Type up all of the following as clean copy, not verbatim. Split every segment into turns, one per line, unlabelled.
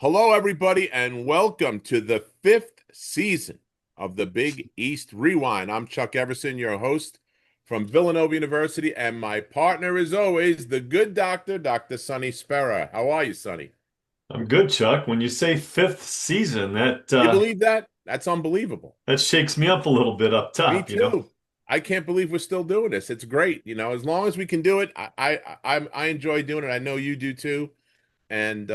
Hello, everybody, and welcome to the fifth season of the Big East Rewind. I'm Chuck Everson, your host from Villanova University, and my partner, as always, the good doctor, Dr. Sonny Spera. How are you, Sonny?
I'm good, Chuck. When you say fifth season, that
You believe that? That's unbelievable.
that shakes me up a little bit up
Me
top.
too. I can't believe we're still doing this. It's great. As long as we can do it, I enjoy doing it. I know you do too. And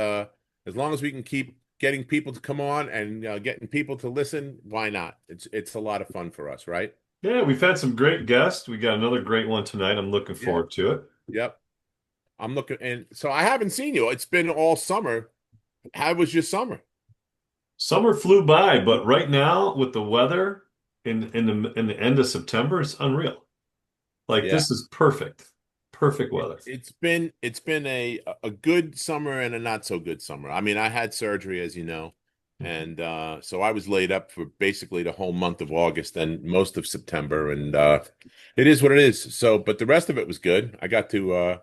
as long as we can keep getting people to come on and getting people to listen, why not? It's a lot of fun for us, right?
Yeah, we've had some great guests. We got another great one tonight. I'm looking
Yeah.
forward to it.
Yep. I'm looking, and so I haven't seen you. It's been all summer. How was your summer?
Summer flew by, but right now with the weather in the end of September, it's unreal. Like
Yeah.
this is perfect. Perfect
It,
weather.
it's been a good summer and a not so good summer. I mean, I had surgery, as you know, and so I was laid up for basically the whole month of August and most of September, and it is what it is. So, but the rest of it was good. I got to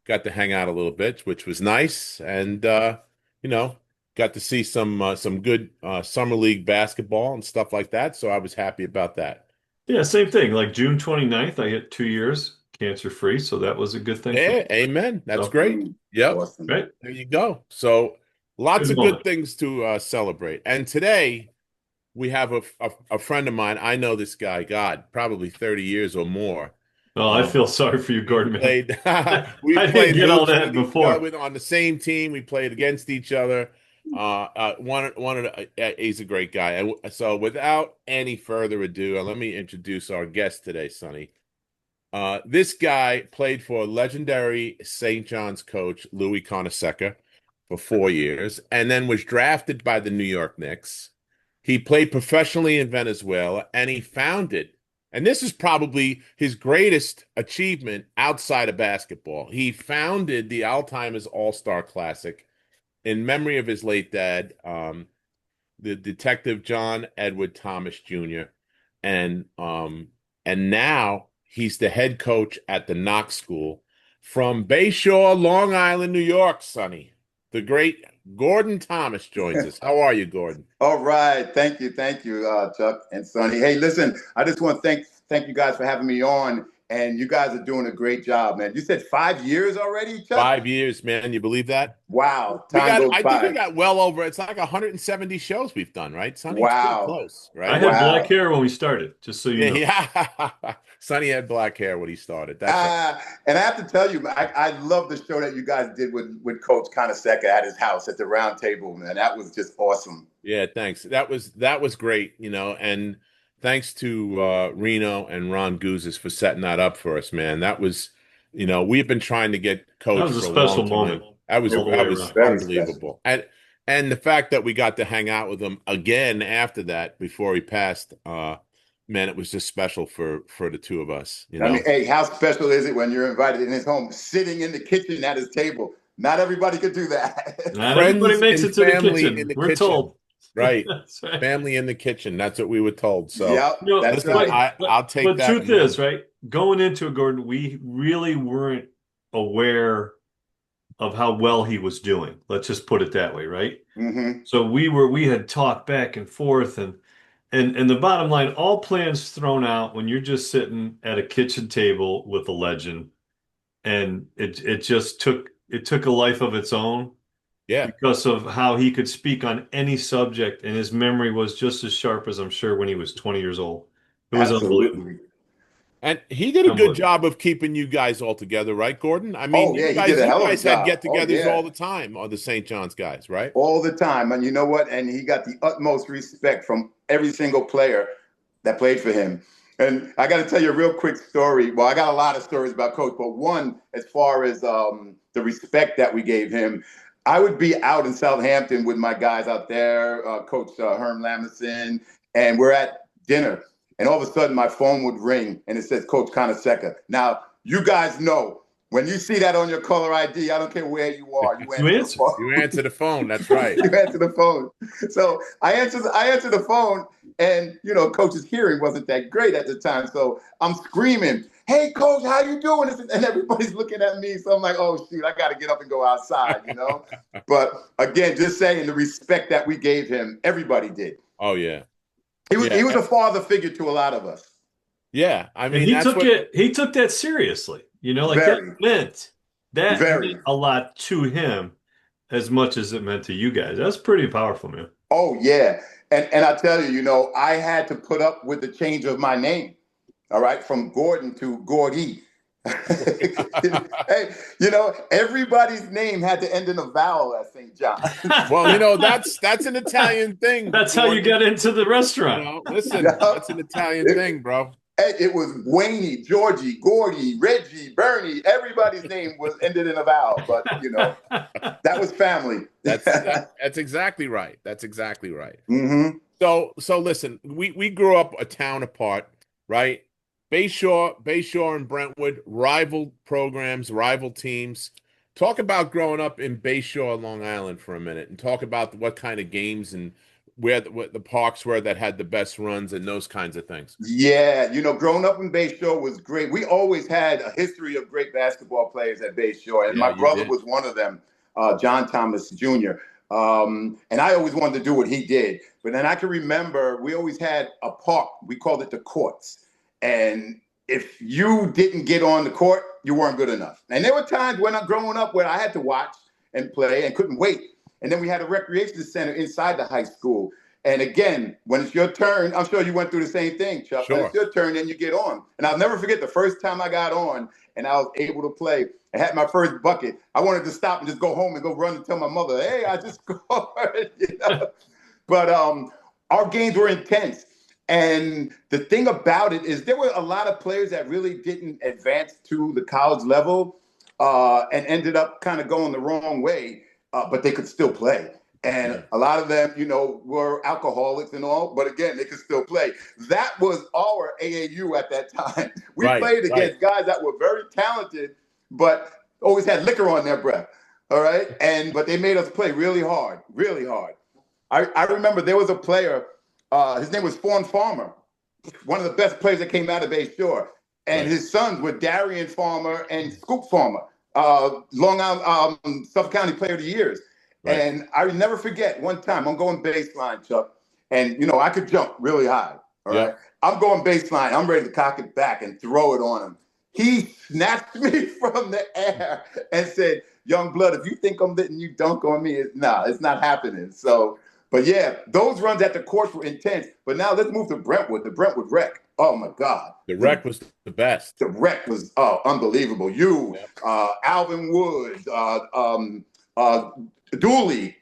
hang out a little bit, which was nice, and you know, got to see some good summer league basketball and stuff like that. So I was happy about that.
Yeah, same thing. Like June 29th, I hit 2 years cancer free, so that was a good thing for me.
Yeah, amen. That's
So,
great. Yep.
Awesome.
right?
There you go. So lots
Good
of good
moment.
things to celebrate. And today we have a friend of mine. I know this guy, God, probably 30 years or more.
Oh, I feel sorry for you,
We've
Gordon, man.
played we
I didn't
played
get all
hoops
that
with each other
before.
on the same team. We played against each other. He's a great guy. So without any further ado, let me introduce our guest today, Sonny. This guy played for legendary St. John's coach Louis Carnesecca for 4 years, and then was drafted by the New York Knicks. He played professionally in Venezuela, and he founded, and this is probably his greatest achievement outside of basketball. He founded the Alzheimer's All-Star Classic in memory of his late dad, the detective John Edward Thomas Jr. and now he's the head coach at the Knox School from Bayshore, Long Island, New York. Sonny, the great Gordon Thomas joins us. How are you, Gordon?
All right. Thank you, Chuck and Sonny. Hey, listen, I just want to thank you guys for having me on. And you guys are doing a great job, man. You said 5 years already, Chuck?
5 years, man. You believe that?
Wow.
We
Time
got,
goes
I think we
by.
got well over, it's like 170 shows we've done, right, Sonny? It's pretty
Wow.
close,
I
right?
had black
Wow.
hair when we started, just so you
Yeah,
know.
yeah. Sonny had black hair when he started. That's right.
And I have to tell you, I love the show that you guys did with Coach Carnesecca at his house at the round table, man. That was just awesome.
Yeah, thanks. That was great, and thanks to Reno and Ron Guzes for setting that up for us, man. That was, we've been trying to get
That
Coach
was a
for a long
special
time.
moment
That was
all the way
that was
around.
Very special.
unbelievable. And the fact that we got to hang out with him again after that before he passed, man, it was just special for the two of us,
I mean, hey, how special is it when you're invited in his home, sitting in the kitchen at his table? Not everybody could do that.
Not everybody
Friends
makes
and
it to the
family in
kitchen,
the
we're
kitchen.
told.
Right.
That's right.
Family in the kitchen. That's what we were told. So
Yep,
You know,
that's
listen,
right.
I'll take
but
that
truth
in mind.
is, right, going into it, Gordon, we really weren't aware of how well he was doing. Let's just put it that way, right?
Hmm.
So we had talked back and forth and the bottom line, all plans thrown out when you're just sitting at a kitchen table with a legend, and it took a life of its own
Yeah.
because of how he could speak on any subject, and his memory was just as sharp as I'm sure when he was 20 years old. It was unbelievable.
Absolutely.
And he did a good
Unbelievable.
job of keeping you guys all together, right, Gordon? I mean,
Oh,
you
yeah, he did
guys,
a
you
hell of a
guys had
job. Oh,
get-togethers
yeah.
all the time, or the St. John's guys, right?
All the time. And you know what? And he got the utmost respect from every single player that played for him. And I got to tell you a real quick story. Well, I got a lot of stories about Coach, but one, as far as the respect that we gave him, I would be out in Southampton with my guys out there, Coach Herm Lamison, and we're at dinner. And all of a sudden, my phone would ring, and it says Coach Carnesecca. Now, you guys know when you see that on your caller ID, I don't care where you are, you
You
answer the
answer.
You
phone.
answer the phone. That's right.
You answer the phone. So I answer the phone, and Coach's hearing wasn't that great at the time. So I'm screaming, "Hey, coach, how you doing?" And everybody's looking at me. So I'm like, "Oh, shoot, I got to get up and go outside," you know? But again, just saying the respect that we gave him, everybody did.
Oh yeah.
He was
Yeah.
a father figure to a lot of us.
Yeah. I
And
mean, that's what
he took that seriously. You know, like
Very,
that meant
very.
a lot to him as much as it meant to you guys. That's pretty powerful, man.
Oh yeah. And I tell you, you know, I had to put up with the change of my name. All right, from Gordon to Gordy. Hey, you know, everybody's name had to end in a vowel at St. John's.
well, that's an Italian thing,
That's how you
Gordon.
got into the restaurant.
Listen, that's an Italian thing, bro.
It was Wayne, Georgie, Gordy, Reggie, Bernie. Everybody's name was ended in a vowel, but you know, that was family.
That's exactly right. That's exactly right.
Mm-hmm.
So listen, we grew up a town apart, right? Bayshore and Brentwood, rival programs, rival teams. Talk about growing up in Bayshore, Long Island for a minute, and talk about what kind of games and what the parks were that had the best runs and those kinds of things.
Yeah, you know, growing up in Bayshore was great. We always had a history of great basketball players at Bayshore, and
Yeah,
my
you
brother
did.
was one of them, John Thomas Jr. And I always wanted to do what he did. But then I can remember we always had a park. We called it the courts. And if you didn't get on the court, you weren't good enough. And there were times when I'm growing up where I had to watch and play and couldn't wait. And then we had a recreation center inside the high school. And again, when it's your turn, I'm sure you went through the same thing, Chuck. When
Sure.
it's your turn, then you get on. And I'll never forget the first time I got on and I was able to play. I had my first bucket. I wanted to stop and just go home and go run and tell my mother, "Hey, I just scored." You know? But our games were intense. And the thing about it is there were a lot of players that really didn't advance to the college level and ended up kind of going the wrong way, but they could still play. And
Yeah.
a lot of them, you know, were alcoholics and all, but again, they could still play. That was our AAU at that time. We
Right,
played
right.
against guys that were very talented, but always had liquor on their breath. All right. But they made us play really hard, really hard. I remember there was a player, his name was Fawn Farmer, one of the best players that came out of Bay Shore. And
Right.
his sons were Darian Farmer and Scoop Farmer, Long Island, Suffolk County Player of the Years.
Right.
And I will never forget one time I'm going baseline, Chuck, and you know I could jump really high. All right,
Yep.
I'm going baseline. I'm ready to cock it back and throw it on him. He snatched me from the air and said, "Young blood, if you think I'm letting you dunk on me, it's not happening." So, but yeah, those runs at the course were intense. But now let's move to Brentwood, the Brentwood Rec. Oh my God,
The Rec was the best.
the Rec was unbelievable. You,
Yep.
Alvin Woods, Dooley,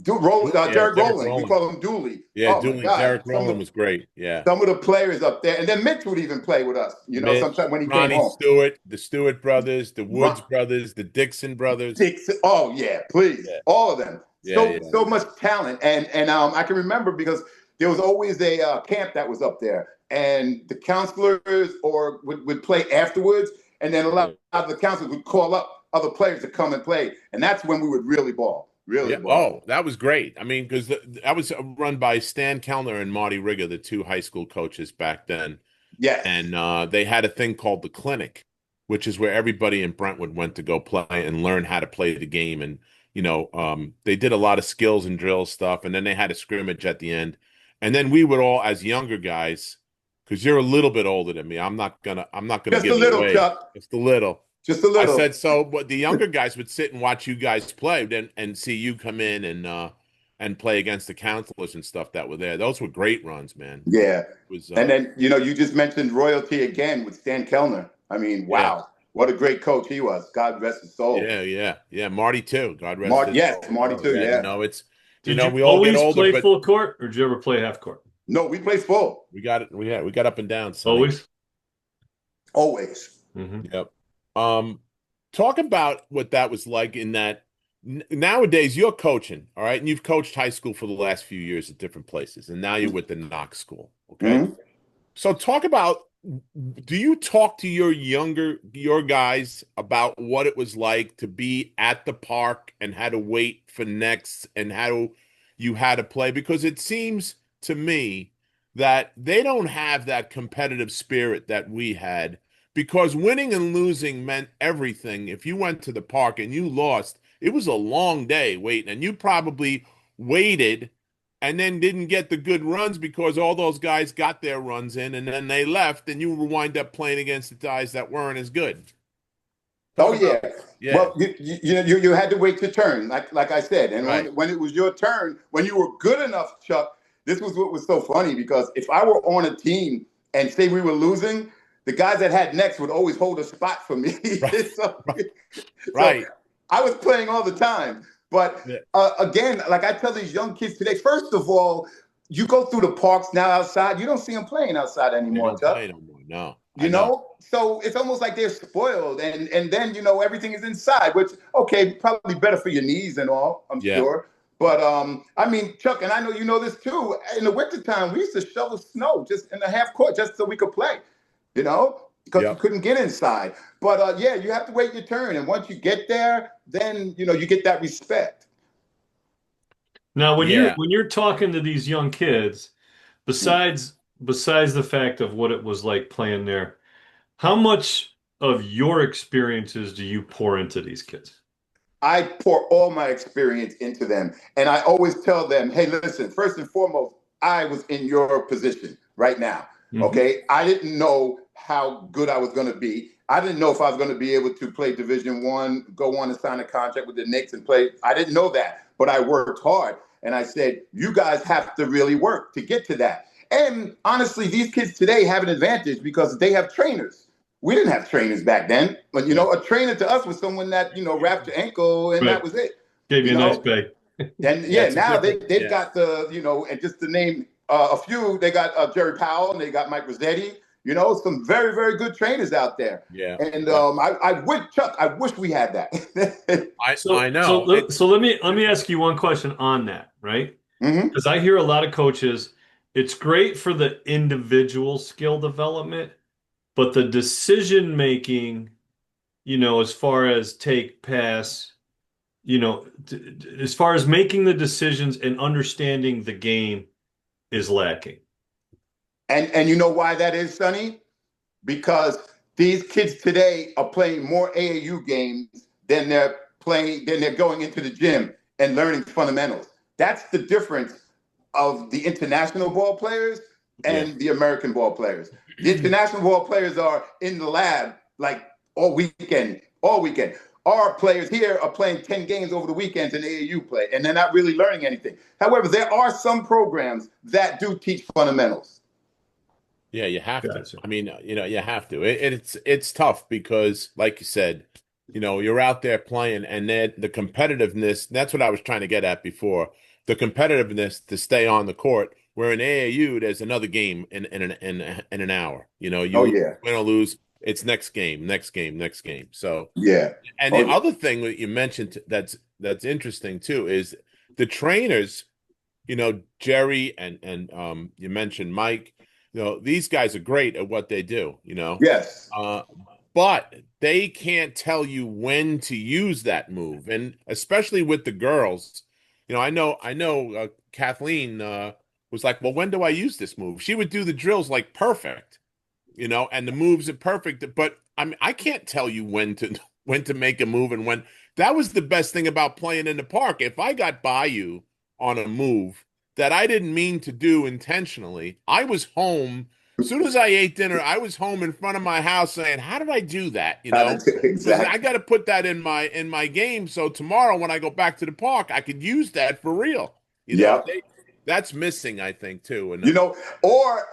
Yeah,
Derek
Derek
Rowland. We
Rowland.
call him Dooley.
Yeah,
Oh my
Dooley.
God,
Derek Rowland was great. Yeah.
some of the players up there, and then Mitch would even play with us. You know,
Mitch,
sometimes when he came
Ronnie
home.
Stewart, the Stewart brothers, the
Ron-
Woods brothers, the Dixon brothers.
Dixon. Oh yeah, please,
Yeah.
all of them.
Yeah, yeah.
So much talent, and I can remember because there was always a camp that was up there, and the counselors would play afterwards, and then a lot of the counselors would call up other players to come and play, and that's when we would really ball, really
Yeah.
ball.
Oh, that was great. I mean, because that was run by Stan Kellner and Marty Rigger, the two high school coaches back then.
Yes.
And they had a thing called the clinic, which is where everybody in Brentwood went to go play and learn how to play the game. And, they did a lot of skills and drill stuff. And then they had a scrimmage at the end. And then we would all, as younger guys, because you're a little bit older than me, I'm not gonna
Just a
give it
little,
away.
Chuck.
Just a little.
Just a
I
little.
said so. But the younger guys would sit and watch you guys play, then and see you come in and play against the counselors and stuff that were there. Those were great runs, man.
Yeah.
It was
And then, you just mentioned royalty again with Stan Kellner. I mean, wow. What a great coach he was. God rest his soul.
yeah. Marty too. God rest his
Yes,
soul.
Marty too, yeah.
It's
Did you
we all get
always
older,
play
but
full court, or did you ever play half court?
No, we play full.
we got it. We got up and down. Sonny.
Always.
Always.
Mm-hmm.
Yep. Talk about what that was like in that nowadays you're coaching, all right, and you've coached high school for the last few years at different places, and now you're with the Knox School. Okay.
Mhm.
So talk about, do you talk to your guys about what it was like to be at the park and how to wait for next and how you had to play? Because it seems to me that they don't have that competitive spirit that we had. because winning and losing meant everything. If you went to the park and you lost, it was a long day waiting, and you probably waited and then didn't get the good runs because all those guys got their runs in and then they left, and you wind up playing against the guys that weren't as good.
Oh
Talk
yeah.
about, yeah,
Well, you had to wait your turn, like I said, and
right.
when it was your turn, when you were good enough, Chuck. This was what was so funny, because if I were on a team and say we were losing, the guys that had next would always hold a spot for me.
Right,
so,
right,
so
right.
I was playing all the time. But
Yeah.
again, like I tell these young kids today, first of all, you go through the parks now outside, you don't see them playing outside
They
anymore,
don't
Chuck.
play no more. No, I
You
know.
know, so it's almost like they're spoiled, and then everything is inside, which okay, probably better for your knees and all, I'm
Yeah,
sure. But I mean, Chuck, and I know you know this too. In the wintertime, we used to shovel snow just in the half court just so we could play, because you
yeah,
couldn't get inside. But yeah, you have to wait your turn, and once you get there, then you get that respect.
Now, when you're
yeah.
when you're talking to these young kids, besides the fact of what it was like playing there, how much of your experiences do you pour into these kids?
I pour all my experience into them. And I always tell them, hey, listen, first and foremost, I was in your position right now.
Hmm.
Okay. I didn't know how good I was going to be. I didn't know if I was going to be able to play Division 1, go on and sign a contract with the Knicks and play. I didn't know that, but I worked hard. And I said, you guys have to really work to get to that. And honestly, these kids today have an advantage because they have trainers. We didn't have trainers back then, but
Yeah.
a trainer to us was someone that wrapped your ankle and
Right.
that was it.
Gave you
You
a nice
know,
pay.
and
Yeah,
yeah,
it's a
now
different.
they've
Yeah,
got and just to name a few, they got Jerry Powell and they got Mike Rossetti. Some very very good trainers out there.
yeah,
And
yeah.
I wish Chuck, I wish we had that.
I
So so
know.
let- so let me ask you one question on that, right?
hmm
Because I hear a lot of coaches, it's great for the individual skill development, but the decision making, as far as take, pass, as far as making the decisions and understanding the game is lacking.
And you know why that is, Sonny? Because these kids today are playing more AAU games than they're going into the gym and learning fundamentals. That's the difference of the international ball players
Yeah,
and the American ball players. The international ball players are in the lab like all weekend, all weekend. Our players here are playing 10 games over the weekends in AAU play, and they're not really learning anything. However, there are some programs that do teach fundamentals.
yeah. You have to.
Gotcha.
I mean, you have to. It's tough because, like you said, you're out there playing, and then the competitiveness. That's what I was trying to get at before. The competitiveness to stay on the court. Where in AAU, there's another game in an hour.
Oh
You
yeah,
win or lose, it's next game, next game, next game. So.
yeah,
And
oh
the
yeah.
other thing that you mentioned that's interesting too is the trainers, Jerry and you mentioned Mike, these guys are great at what they do.
Yes.
Uh but they can't tell you when to use that move. And especially with the girls, I know Kathleen was like, "Well, when do I use this move?" She would do the drills like perfect, and the moves are perfect. But I can't tell you when to make a move and when. That was the best thing about playing in the park. If I got by you on a move that I didn't mean to do intentionally, I was home. As soon as I ate dinner, I was home in front of my house saying, "How did I do that?" Because I
Exactly.
got to put that in my game. So tomorrow when I go back to the park, I could use that for real.
Yep.
That's missing, I think, too. And
You know, or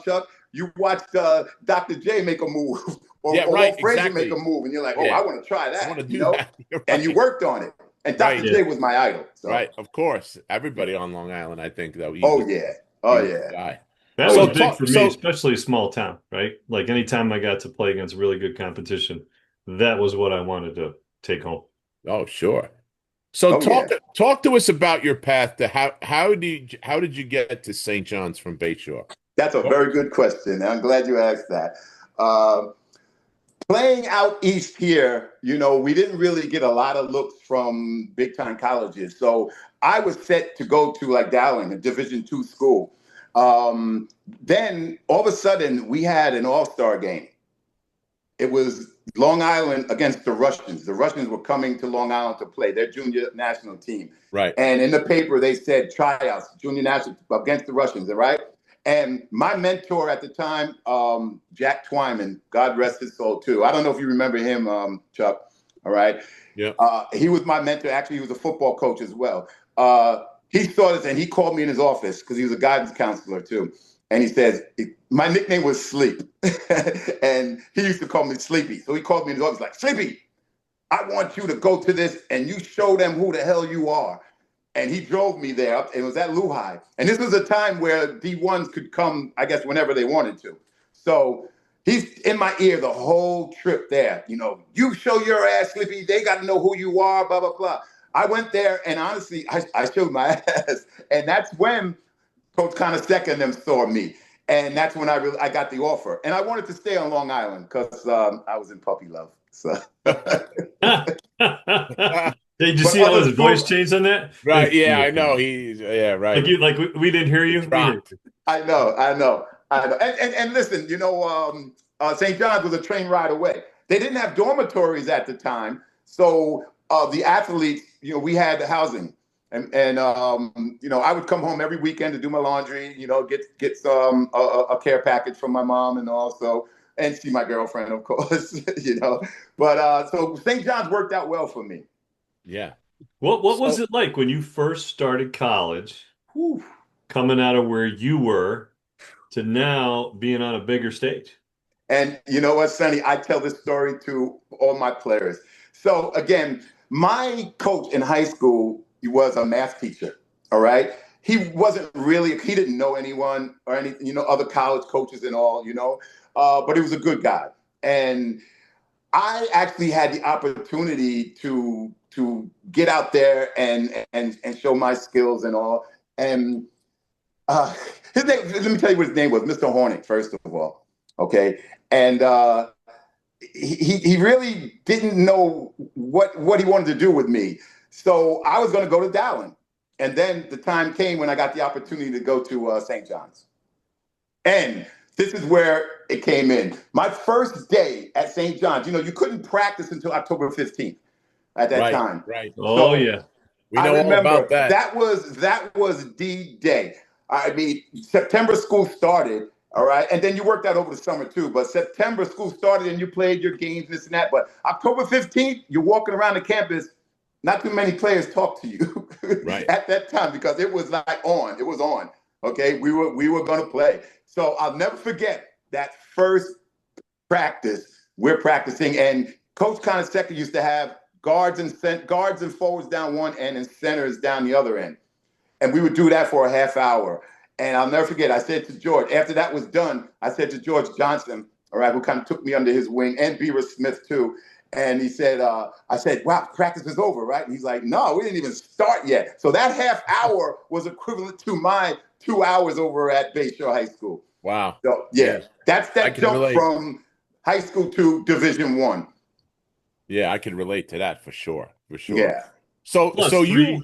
Chuck, you watched Dr. J make a move,
yeah,
or
right,
Walt Frazier make a
exactly.
move, and you're like, oh, I
Yeah,
want to try
I want
that,
to do that. You're
and you
right.
worked on it. And Dr.
Right,
Yeah.
J was my idol. So,
right. Of course, everybody on Long Island, I think, though,
oh yeah,
he
oh
was
yeah,
the guy.
That
oh
was
So
yeah.
big
talk.
for me,
So
especially a small town, right? Like anytime I got to play against really good competition, that was what I wanted to take home.
oh, sure. So
Oh
talk
yeah.
talk to us about your path to how did you get to St. John's from Bayshore?
That's a
Oh,
very good question. I'm glad you asked that. Um, Playing out east here, we didn't really get a lot of looks from big time colleges. So I was set to go to like Dowling, a Division 2 school. Then all of a sudden we had an all-star game. It was Long Island against the Russians. The Russians were coming to Long Island to play their junior national team.
Right.
And in the paper, they said tryouts, junior national against the Russians, right? And my mentor at the time, Jack Twyman, God rest his soul too. I don't know if you remember him, Chuck. All right.
Yeah.
He was my mentor. Actually, he was a football coach as well. He saw this and he called me in his office because he was a guidance counselor too. And he says, my nickname was Sleep. And he used to call me Sleepy. So he called me in his office like, Sleepy, I want you to go to this and you show them who the hell you are. And he drove me there. It was at Lehigh. And this was a time where D1s could come, I guess, whenever they wanted to. So he's in my ear the whole trip there. You know, you show your ass, Sleepy. They got to know who you are, blah, blah, blah. I went there and honestly, I showed my ass. And that's when Coach Carnesecca and them saw me. And that's when I got the offer. And I wanted to stay on Long Island because I was in puppy love. So.
Did you see how his voice changed on that?
Right. Yeah, I know. Yeah, right.
Like we didn't hear you.
I know. And listen, you know, St. John's was a train ride away. They didn't have dormitories at the time. So the athletes, you know, we had housing. And you know, I would come home every weekend to do my laundry, you know, get some a care package from my mom and also and see my girlfriend, of course, you know. But so St. John's worked out well for me.
Yeah.
What was it like when you first started college, coming out of where you were to now being on a bigger stage?
And you know what, Sonny, I tell this story to all my players. So again, my coach in high school, he was a math teacher. All right. He didn't know anyone or any, you know, other college coaches and all, you know, but he was a good guy. And I actually had the opportunity to get out there and show my skills and all. And his name, let me tell you what his name was, Mr. Hornick, first of all. Okay. And he really didn't know what he wanted to do with me. So I was going to go to Dowling. And then the time came when I got the opportunity to go to St. John's. And this is where it came in. My first day at St. John's, you know, you couldn't practice until October 15th at that time.
Right.
Oh, yeah.
We know all about that.
That was the day. I mean, September school started, all right? And then you worked out over the summer too. But September school started and you played your games, this and that. But October 15th, you're walking around the campus. Not too many players talk to you at that time because it was like on. It was on. Okay, we were going to play. So I'll never forget that first practice. We're practicing, and Coach Carnesecca used to have guards and forwards down one end and centers down the other end, and we would do that for a half hour. And I'll never forget. I said to George, after that was done, I said to George Johnson, all right, who kind of took me under his wing, and Beaver Smith too. And he said, I said, wow, practice is over, right? And he's like, no, we didn't even start yet. So that half hour was equivalent to my 2 hours over at Bayshore High School.
Wow.
So, yeah, that's that jump from high school to Division I.
Yeah, I can relate to that for sure. For sure.
Yeah.
So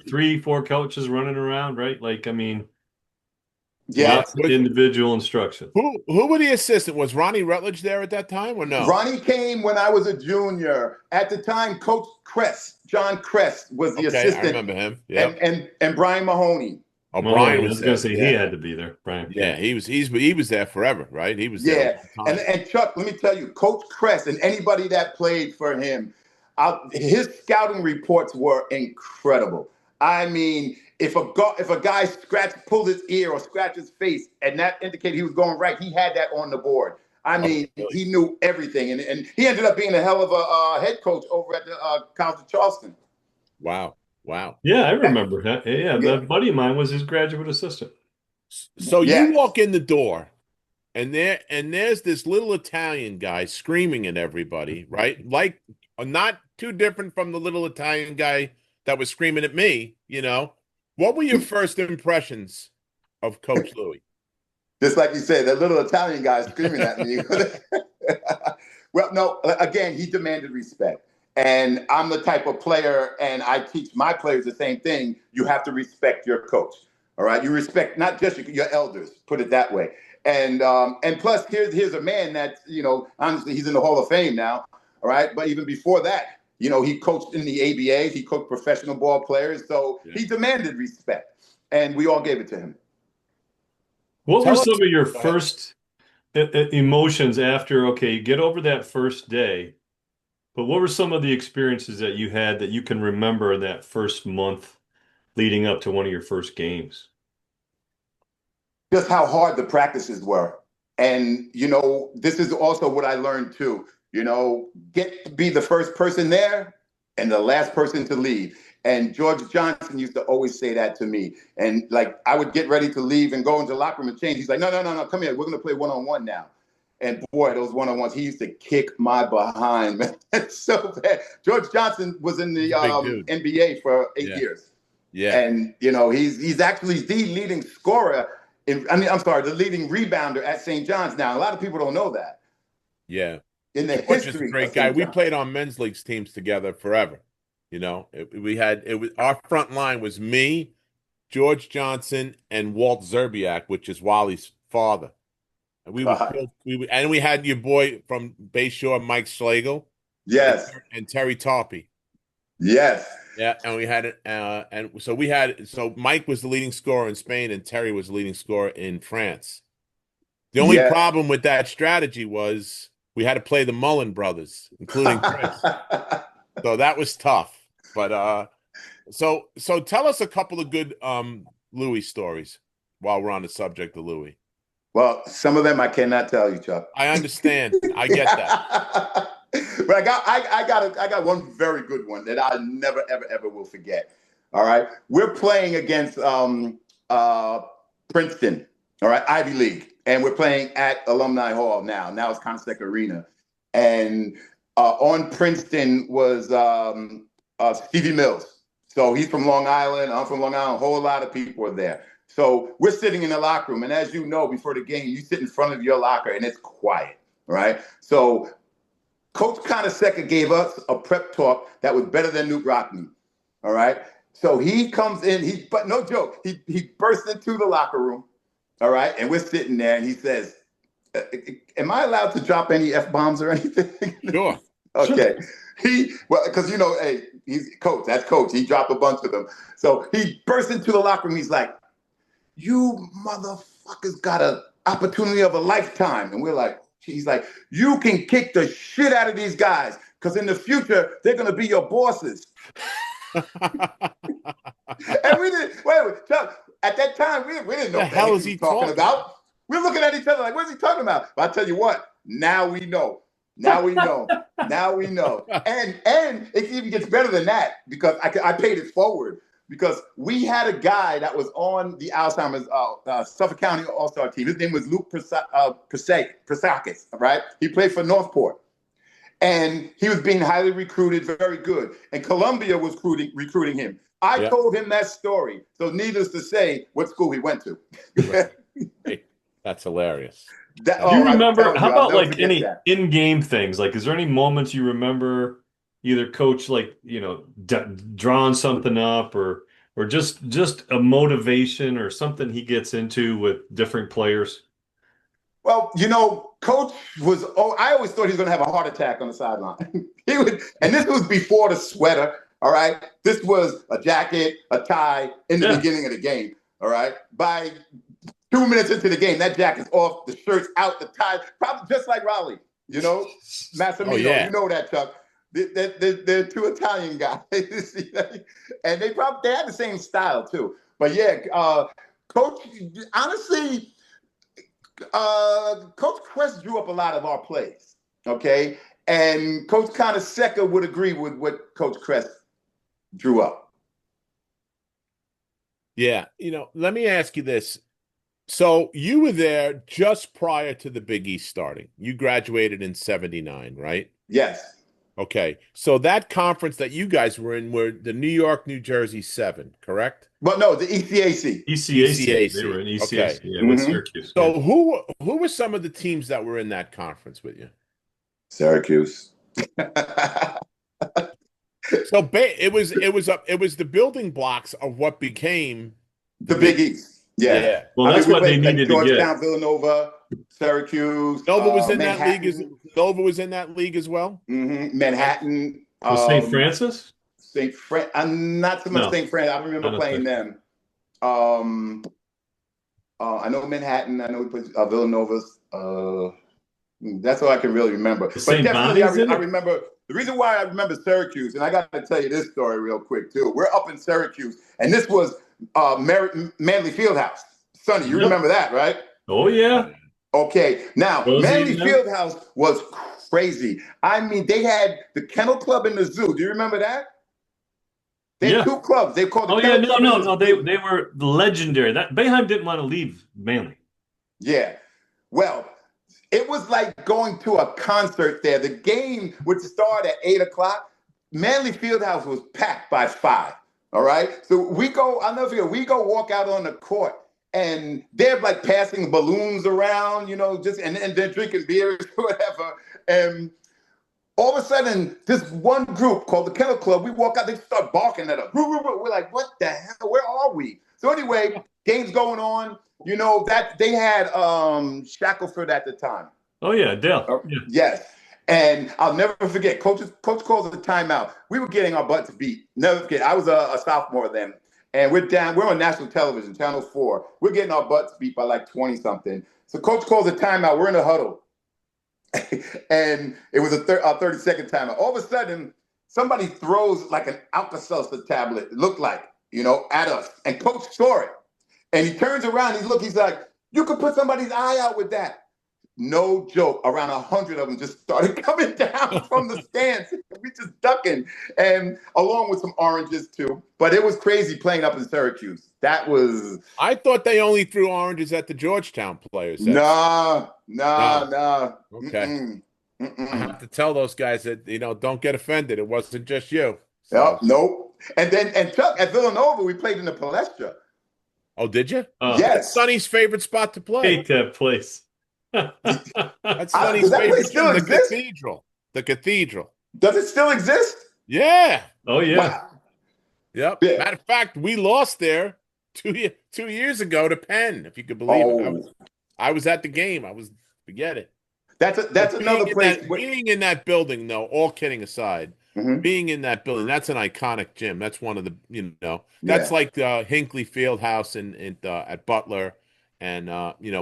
three, four coaches running around, right? Like, I mean,
yeah,
individual instruction.
Who were the assistant? Was Ronnie Rutledge there at that time or no?
Ronnie came when I was a junior. At the time, Coach John Crest was the assistant.
I remember him. Yeah.
And Brian Mahoney.
Oh, Brian
was going to say he had to be there. Brian.
Yeah, he was there forever, right? He was
there. Yeah, and Chuck, let me tell you, Coach Crest and anybody that played for him, his scouting reports were incredible. I mean, if a guy pulled his ear or scratched his face and that indicated he was going right, he had that on the board. I mean, he knew everything. And he ended up being a hell of a head coach over at the College of Charleston.
Wow.
Yeah, I remember that. Yeah, that buddy of mine was his graduate assistant.
So you walk in the door and there's this little Italian guy screaming at everybody, right? Like, not too different from the little Italian guy that was screaming at me, you know. What were your first impressions of Coach Louie?
Just like you said, that little Italian guy screaming at me. Well, no, again, he demanded respect. And I'm the type of player, and I teach my players the same thing. You have to respect your coach. All right, you respect not just your elders. Put it that way. And plus, here's a man that, honestly, he's in the Hall of Fame now. All right, but even before that, he coached in the ABA. He coached professional ball players, so he demanded respect, and we all gave it to him.
What were
Tell us.
some of your first emotions after, okay, you get over that first day, but what were some of the experiences that you had that you can remember in that first month leading up to one of your first games?
Just how hard the practices were. And, this is also what I learned too. Get to be the first person there and the last person to leave. And George Johnson used to always say that to me. And like, I would get ready to leave and go into the locker room and change. He's like, no, come here. We're going to play one-on-one now. And boy, those one-on-ones, he used to kick my behind, man. It's so bad. George Johnson was in the NBA for 8 years.
Yeah.
And, he's actually the leading scorer. The leading rebounder at St. John's now. A lot of people don't know that.
Yeah.
In the
George
history
is a great guy. We played on men's leagues teams together forever. Our front line was me, George Johnson, and Walt Zerbiak, which is Wally's father. And we had your boy from Bayshore, Mike Schlegel.
Yes.
And Terry Tarpey.
Yes.
Yeah, and we had it, so Mike was the leading scorer in Spain, and Terry was the leading scorer in France. The only problem with that strategy was we had to play the Mullen brothers, including Chris. So that was tough. But so tell us a couple of good Louis stories while we're on the subject of Louis.
Well, some of them I cannot tell you, Chuck.
I understand. I get that.
But I got one very good one that I never ever will forget. All right, we're playing against Princeton. All right, Ivy League, and we're playing at Alumni Hall now. Now it's Carnesecca Arena, and on Princeton was Stevie Mills. So he's from Long Island. I'm from Long Island. A whole lot of people are there. So we're sitting in the locker room, and as you know, before the game, you sit in front of your locker, and it's quiet. Right, so Coach Carnesecca gave us a prep talk that was better than Newt Rockne. All right. So he comes in, but no joke, he bursts into the locker room. All right. And we're sitting there and he says, am I allowed to drop any F-bombs or anything?
Sure.
Okay. Because, hey, he's coach. That's coach. He dropped a bunch of them. So he bursts into the locker room. He's like, you motherfuckers got an opportunity of a lifetime. And we're like, he's like, you can kick the shit out of these guys because in the future, they're going to be your bosses. And we didn't, Chuck, at that time, we didn't know what the hell he was talking about. We're looking at each other like, what's he talking about? But I tell you what, now we know. Now we know. Now we know. And it even gets better than that because I paid it forward. Because we had a guy that was on the Alzheimer's Suffolk County All-Star team. His name was Luke Prasakis, right? He played for Northport. And he was being highly recruited, very good. And Columbia was recruiting him. I told him that story. So needless to say, what school he went to.
Hey, that's hilarious.
Do you remember, how about like any in-game things? Like, is there any moments you remember either coach drawing something up or just a motivation or something he gets into with different players?
Well, coach I always thought he was going to have a heart attack on the sideline. And this was before the sweater, all right? This was a jacket, a tie in the beginning of the game, all right? By 2 minutes into the game, that jacket's off, the shirt's out, the tie, probably just like Raleigh, Massimino, you know that, Chuck. They're two Italian guys, and they had the same style too. But Coach, honestly, Coach Crest drew up a lot of our plays. Okay, and Coach Carnesecca would agree with what Coach Crest drew up.
Yeah, let me ask you this. So you were there just prior to the Big East starting. You graduated in '79, right?
Yes.
Okay, so that conference that you guys were in were the New York, New Jersey 7, correct?
But no, the ECAC.
ECAC. They were in ECAC.
Okay. With Syracuse. So who were some of the teams that were in that conference with you?
Syracuse.
So it was the building blocks of what became
The Big East. Yeah.
Yeah.
Well,
I
that's
mean, we
what they
played like
needed to get.
Georgetown, Villanova, Syracuse,
Nova was in that league
Manhattan.
Nova was in that league as well.
Manhattan.
Was St. Francis?
St. Fran. I'm not so much
No,
St. Fran. I remember
I don't
playing
think.
them. I know Manhattan. I know we played Villanova's. That's all I can really remember.
Was
But
St.
definitely,
Bonnie's in
I
it?
remember the reason why I remember Syracuse, and I got to tell you this story real quick too. We're up in Syracuse, and this was Manley Fieldhouse. Sonny, you
Yep.
remember that, right?
Oh, yeah.
Okay. Now,
Rosie,
Manley
you know?
Fieldhouse was crazy. I mean, they had the Kennel Club and the Zoo. Do you remember that? They had
Yeah.
two clubs. They called the
Oh, yeah.
Kennel Club and the
No.
Zoo.
They were legendary. That Boeheim didn't want to leave Manly.
Yeah. Well, it was like going to a concert there. The game would start at 8 o'clock. Manley Fieldhouse was packed by 5. All right. So we go, I'll never forget, we go walk out on the court and they're like passing balloons around, just and they're drinking beers or whatever. And all of a sudden, this one group called the Kennel Club, we walk out, they start barking at us. We're like, what the hell? Where are we? So anyway, game's going on. That they had Shackelford at the time.
Oh, yeah. Dale. Yeah.
Yes. And I'll never forget, Coach calls a timeout. We were getting our butts beat. Never forget. I was a sophomore then. And we're on national television, Channel 4. We're getting our butts beat by like 20-something. So Coach calls a timeout. We're in a huddle. And it was a 30-second timeout. All of a sudden, somebody throws like an Alka-Seltzer tablet, it looked like, at us. And Coach saw it. And he turns around, he's like, you could put somebody's eye out with that. No joke, around 100 of them just started coming down from the stands. We just ducking, and along with some oranges too. But it was crazy playing up in Syracuse. That was.
I thought they only threw oranges at the Georgetown players.
Nah.
Okay. I have to tell those guys that, don't get offended. It wasn't just you. So.
Yep, nope. And Chuck, at Villanova, we played in the Palestra.
Oh, did you?
Yes.
That's Sonny's favorite spot to play.
Hate that place.
That's Sonny's
that
favorite.
place still
The
exist?
cathedral. The cathedral.
Does it still exist?
Yeah.
Oh, yeah.
Wow.
Yep.
Yeah.
Matter of fact, we lost there 2 years ago to Penn, if you could believe it. I was at the game. Forget it.
That's another place.
Being in that building, though, all kidding aside, being in that building, that's an iconic gym. That's one of the, that's like the Hinckley Fieldhouse at Butler and,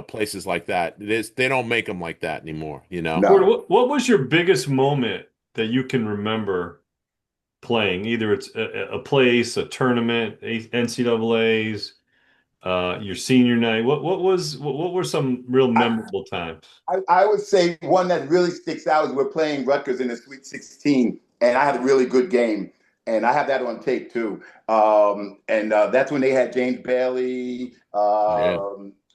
places like that. They don't make them like that anymore,
No.
What was your biggest moment that you can remember playing? Either it's a place, a tournament, NCAAs, your senior night. What were some real memorable times?
I would say one that really sticks out is we're playing Rutgers in the Sweet 16, and I had a really good game, and I have that on tape too. And that's when they had James Bailey.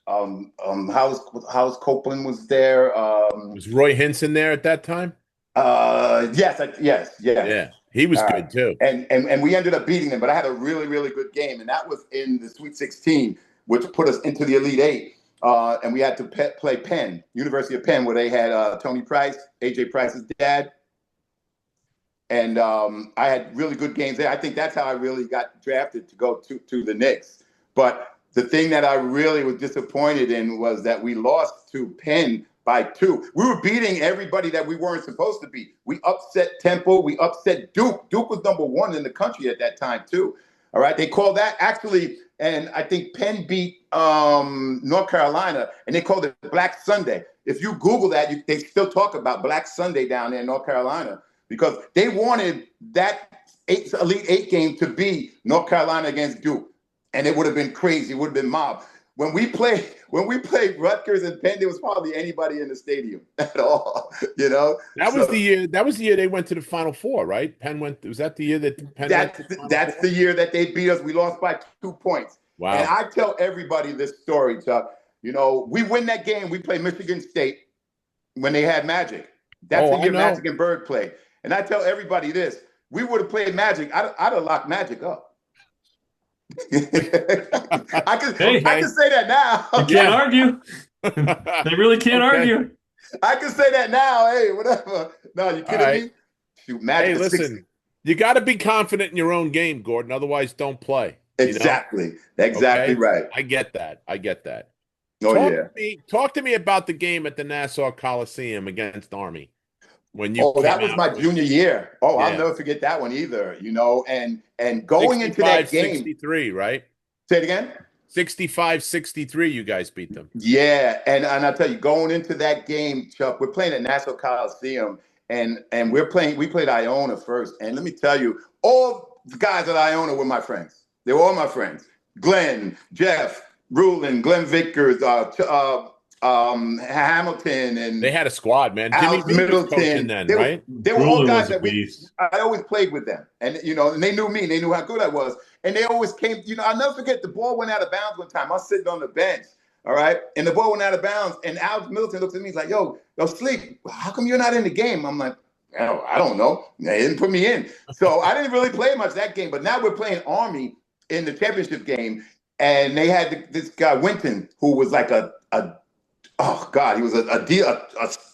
Howes Copeland was there.
Was Roy Hinson there at that time?
Yes.
Yeah, he was good too.
And we ended up beating them, but I had a really, really good game, and that was in the Sweet 16, which put us into the Elite Eight. And we had to play Penn, University of Penn, where they had Tony Price, A.J. Price's dad. And I had really good games there. I think that's how I really got drafted to go to the Knicks. But the thing that I really was disappointed in was that we lost to Penn by 2. We were beating everybody that we weren't supposed to beat. We upset Temple. We upset Duke. Duke was #1 in the country at that time, too. All right. They called that actually, and I think Penn beat North Carolina, and they called it Black Sunday. If you Google that, they still talk about Black Sunday down there in North Carolina because they wanted that Elite Eight game to be North Carolina against Duke. And it would have been crazy. It would have been mob. When we played Rutgers and Penn, there was hardly anybody in the stadium at all.
That was the year. That was the year they went to the Final Four, right? Penn went. Was that the year that Penn went to the Final
That's
Four?
the year that they beat us. We lost by 2 points.
Wow.
And I tell everybody this story, Chuck. We win that game. We play Michigan State when they had Magic. That's the year Magic and Bird played. And I tell everybody this: we would have played Magic. I'd have locked Magic up. I can say that now.
You can't argue. They really can't argue.
I can say that now. Hey, whatever. No, you kidding me? Shoot, Magic.
Hey, listen, you got to be confident in your own game, Gordon. Otherwise, don't play. you know?
Exactly. Exactly
Okay.
right.
I get that. I get that.
Oh yeah.
Talk to me about the game at the Nassau Coliseum against Army when you
Oh, that
came
was
out
my
with,
junior year. Oh, I'll
yeah,
never forget that one either. And going into
65,
that game,
63, right?
say it again.
65, 63, you guys beat them.
Yeah, and I tell you, going into that game, Chuck, we're playing at Nassau Coliseum, and we played Iona first. And let me tell you, all the guys at Iona were my friends. They were all my friends. Glenn, Jeff, Rulin, Glenn Vickers, Hamilton,
They
and
had a squad, man. Jimmy
Alex
V was coaching
Middleton.
then, right?
They were all
Drooling
guys
was a
that
beast.
I always played with them, and they knew me. And they knew how good I was, and they always came. I'll never forget the ball went out of bounds one time. I was sitting on the bench, all right, and the ball went out of bounds, and Alex Middleton looks at me, he's like, "Yo, Sleep, how come you're not in the game?" I'm like, "Oh, I don't know. They didn't put me in, so I didn't really play much that game. But now we're playing Army in the championship game, and they had this guy Winton who was like a oh God, he was a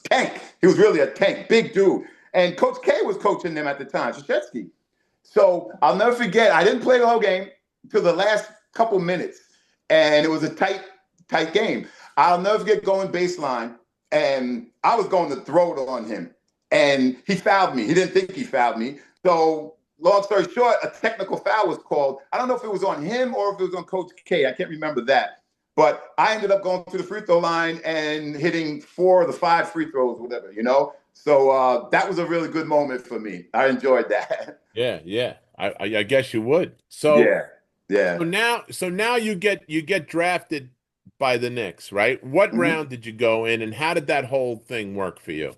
tank. He was really a tank, big dude. And Coach K was coaching them at the time, Krzyzewski. So I'll never forget. I didn't play the whole game till the last couple minutes, and it was a tight game. I'll never forget going baseline, and I was going to throw it on him, and he fouled me. He didn't think he fouled me. So long story short, a technical foul was called. I don't know if it was on him or if it was on Coach K. I can't remember that. But I ended up going to the free throw line and hitting 4 of the 5 free throws, whatever. So that was a really good moment for me. I enjoyed that.
Yeah, yeah. I guess you would. So
Yeah, yeah.
now you get drafted by the Knicks, right? What
Mhm.
round did you go in, and how did that whole thing work for you?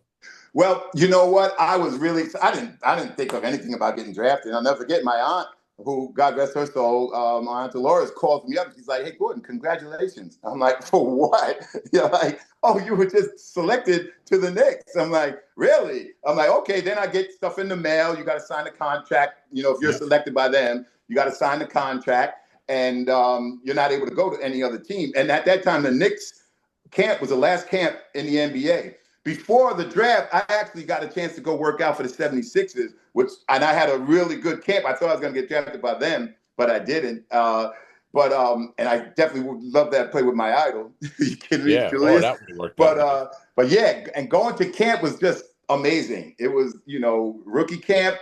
Well, you know what? I didn't think of anything about getting drafted. I'll never forget my aunt, who God rest her soul, my aunt Dolores calls me up. She's like, "Hey, Gordon, congratulations." I'm like, "For what?" Like, "Oh, you were just selected to the Knicks." I'm like, "Really?" I'm like, "Okay." Then I get stuff in the mail. You got to sign a contract. If you're
Yeah.
selected by them, you got to sign the contract, and you're not able to go to any other team. And at that time, the Knicks camp was the last camp in the NBA. Before the draft, I actually got a chance to go work out for the 76ers, and I had a really good camp. I thought I was going to get drafted by them, but I didn't. And I definitely would love that play with my idol. You kidding me,
Yeah. Oh,
Julius?
that would have worked out
But
nice.
but yeah, and going to camp was just amazing. It was, rookie camp.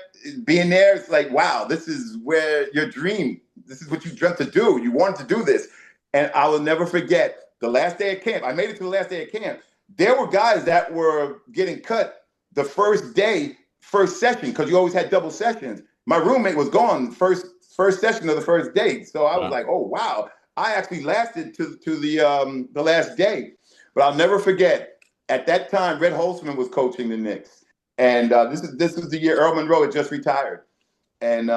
Being there, it's like, wow, this is where your dream. This is what you dreamt to do. You wanted to do this, and I will never forget the last day of camp. I made it to the last day of camp. There were guys that were getting cut the first day, first session, because you always had double sessions. My roommate was gone first session of the first day, so I was
Wow.
like, oh wow, I actually lasted to the last day. But I'll never forget. At that time, Red Holzman was coaching the Knicks, and this was the year Earl Monroe had just retired, and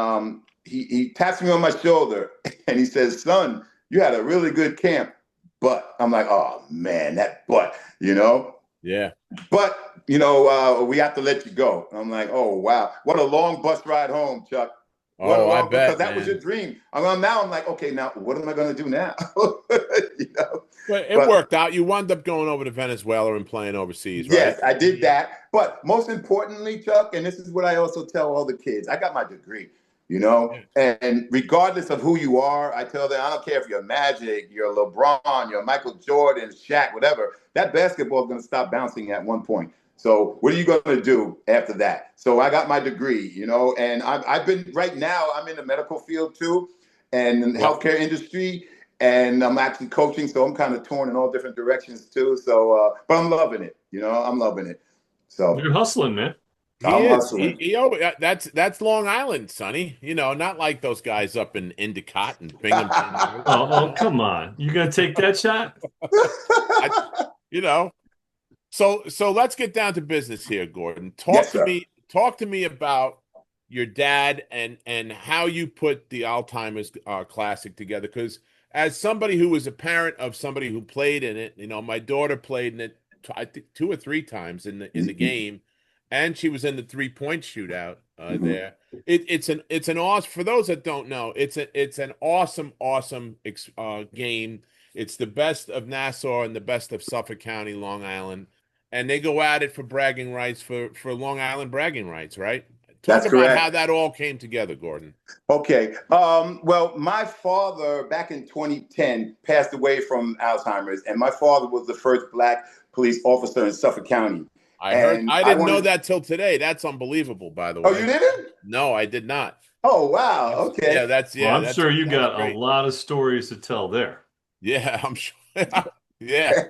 he taps me on my shoulder and he says, "Son, you had a really good camp." But I'm like, "Oh man, that but, you know."
Yeah.
But we have to let you go. I'm like, "Oh wow, what a long bus ride home, Chuck. What a
Oh, I
long, because
bet,
that was your
man.
dream." Now I'm like, "Okay, now what am I going to do now?" you know.
But it
But
worked out. You wound up going over to Venezuela and playing overseas, right?
yes, I did that. But most importantly, Chuck, and this is what I also tell all the kids, I got my degree,
Yeah.
and regardless of who you are, I tell them, I don't care if you're Magic, you're LeBron, you're Michael Jordan, Shaq, whatever, that basketball is going to stop bouncing at one point. So what are you going to do after that? So I got my degree, and I've been, right now, I'm in the medical field too, and in the
Yep.
healthcare industry. And I'm actually coaching, so I'm kind of torn in all different directions too. So, but I'm loving it. I'm loving it. So
You're hustling, man.
He
I'm
is. He,
hustling.
he always, that's Long Island, Sonny. Not like those guys up in Endicott and Binghamton.
Oh, come on. You gonna take that shot?
I, you know. So let's get down to business here, Gordon.
Yes, sir.
Talk to me about your dad and how you put the Alzheimer's Classic together. Because as somebody who was a parent of somebody who played in it, my daughter played in it, I think 2 or 3 times in the game, and she was in the 3-point shootout
Mhm.
there. It's an awesome, for those that don't know, it's an awesome game. It's the best of Nassau and the best of Suffolk County, Long Island, and they go at it for bragging rights, for Long Island bragging rights, right? Talk
That's
about how
correct.
that all came together, Gordon.
Okay. Well, my father back in 2010 passed away from Alzheimer's, and my father was the first Black police officer in Suffolk County.
I heard.
And
I
I
didn't know
wanted.
that till today. That's unbelievable, by the
Oh, you
way.
didn't?
No, I did not.
Oh, wow.
That's
Okay.
Well, I'm sure you
that's
got a
great.
lot of stories to tell there.
Yeah, I'm sure. Yeah.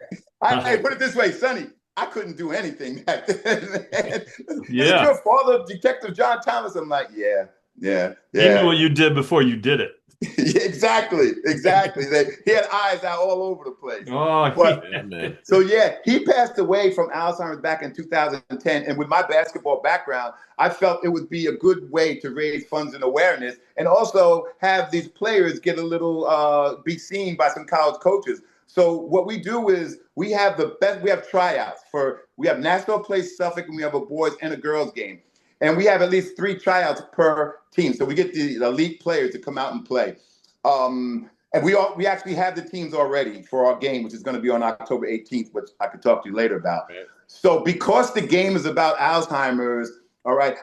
I put it this way, Sonny. I couldn't do anything back then. Isn't
Yeah.
your father Detective John Thomas? I'm like, yeah, yeah,
He knew
yeah.
what you did before you did it.
Exactly, exactly. He had eyes out all over the place.
Oh,
But
Yeah, man.
so yeah, he passed away from Alzheimer's back in 2010. And with my basketball background, I felt it would be a good way to raise funds and awareness, and also have these players get a little be seen by some college coaches. So what we do is we have the best. We have tryouts for. We have National Place Suffolk, and we have a boys and a girls game. And we have at least 3 tryouts per team. So we get the elite players to come out and play. And we actually have the teams already for our game, which is going to be on October 18th, which I could talk to you later about.
Right.
So because the game is about Alzheimer's, all right,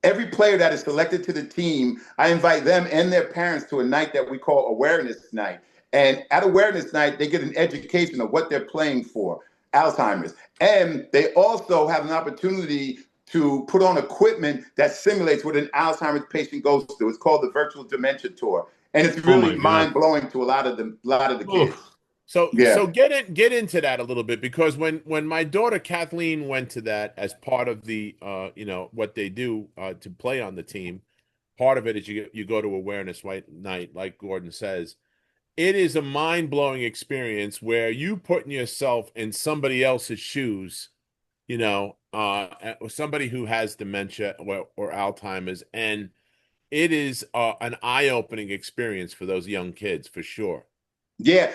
every player that is selected to the team, I invite them and their parents to a night that we call Awareness Night. And at Awareness Night, they get an education of what they're playing for, Alzheimer's. And they also have an opportunity to put on equipment that simulates what an Alzheimer's patient goes through. It's called the Virtual Dementia Tour, and it's
oh
really
my God.
mind blowing to a lot of the kids.
Oof.
Yeah,
So get into that a little bit, because when my daughter Kathleen went to that as part of the what they do to play on the team, part of it is you go to awareness night, like Gordon says. It is a mind-blowing experience where you putting yourself in somebody else's shoes, somebody who has dementia or Alzheimer's, and it is an eye-opening experience for those young kids, for sure.
yeah.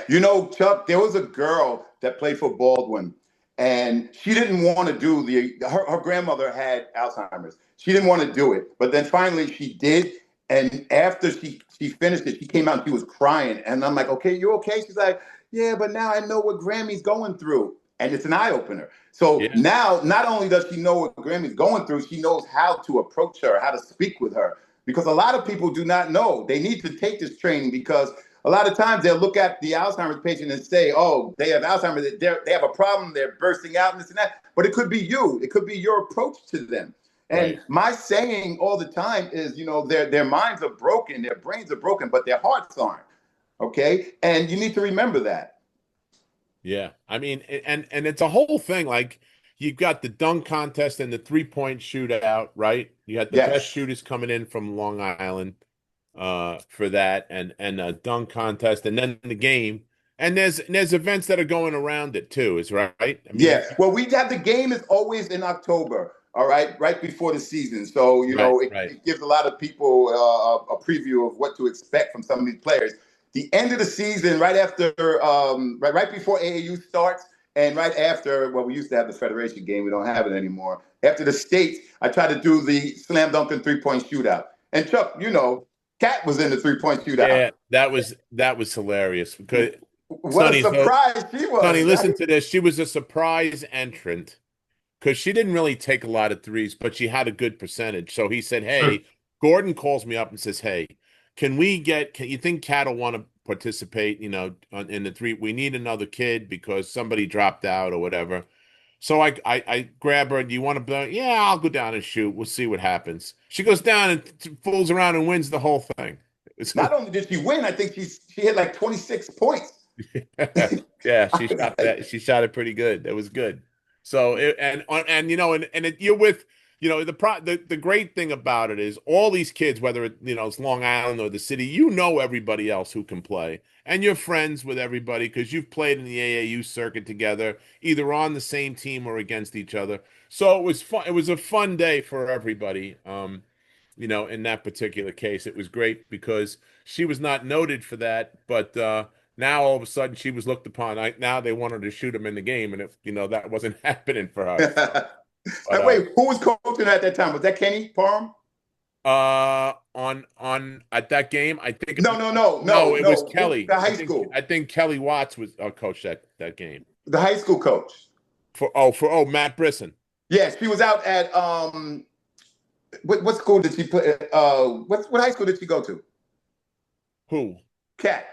Chuck, there was a girl that played for Baldwin, and she didn't want to do her grandmother had Alzheimer's. She didn't want to do it, but then finally she did. And after she finished it, she came out and she was crying. And I'm like, okay, you okay? She's like, yeah, but now I know what Grammy's going through. And it's an eye opener. So
Yeah,
now not only does she know what Grammy's going through, she knows how to approach her, how to speak with her. Because a lot of people do not know. They need to take this training, because a lot of times they'll look at the Alzheimer's patient and say, oh, they have Alzheimer's, they have a problem, they're bursting out and this and that. But it could be you. It could be your approach to them.
right.
And my saying all the time is, their minds are broken, their brains are broken, but their hearts aren't. Okay. And you need to remember that.
Yeah. I mean, and it's a whole thing. Like, you've got the dunk contest and the 3-point shootout, right? You had the best
Yes.
shooters coming in from Long Island for that, and a dunk contest, and then the game. And there's events that are going around it too, is right? I mean,
Yeah. Well, we have the game is always in October. All right before the season. So,
right,
it,
right.
it gives a lot of people a preview of what to expect from some of these players. The end of the season, right after, right before AAU starts, and right after, well, we used to have the Federation game. We don't have it anymore. After the states, I try to do the slam dunk and 3-point shootout. And Chuck, Kat was in the 3-point shootout.
Yeah, that was hilarious. Because
What a
Sonny, so
surprise she
Sonny,
was,
listen
right?
to this. She was a surprise entrant because she didn't really take a lot of threes, but she had a good percentage. So he said,
Sure.
"Hey," Gordon calls me up and says, "Hey, can you think Kat will want to participate? In the three, we need another kid because somebody dropped out or whatever." So I grab her. Do you want to blow? Yeah, I'll go down and shoot. We'll see what happens. She goes down and fools around and wins the whole thing.
Not only did she win, I think she hit like 26 points.
Yeah, she shot that. She shot it pretty good. It was good. So you're with the great thing about it is all these kids, whether it's Long Island or the city, everybody else who can play, and you're friends with everybody because you've played in the AAU circuit together, either on the same team or against each other. So it was fun. It was a fun day for everybody. In that particular case, it was great because she was not noted for that, but now all of a sudden she was looked upon. Now they wanted to shoot him in the game, and that wasn't happening for her. So, but
And wait, who was coaching at that time? Was that Kenny Parham?
on at that game, I think
No, no,
no, it was
no.
Kelly.
The
I
high
think
school.
I think Kelly Watts was coach that game
The high school coach.
for Matt Brisson.
Yes, she was out at what school did she play? What high school did she go to?
Who?
Cat.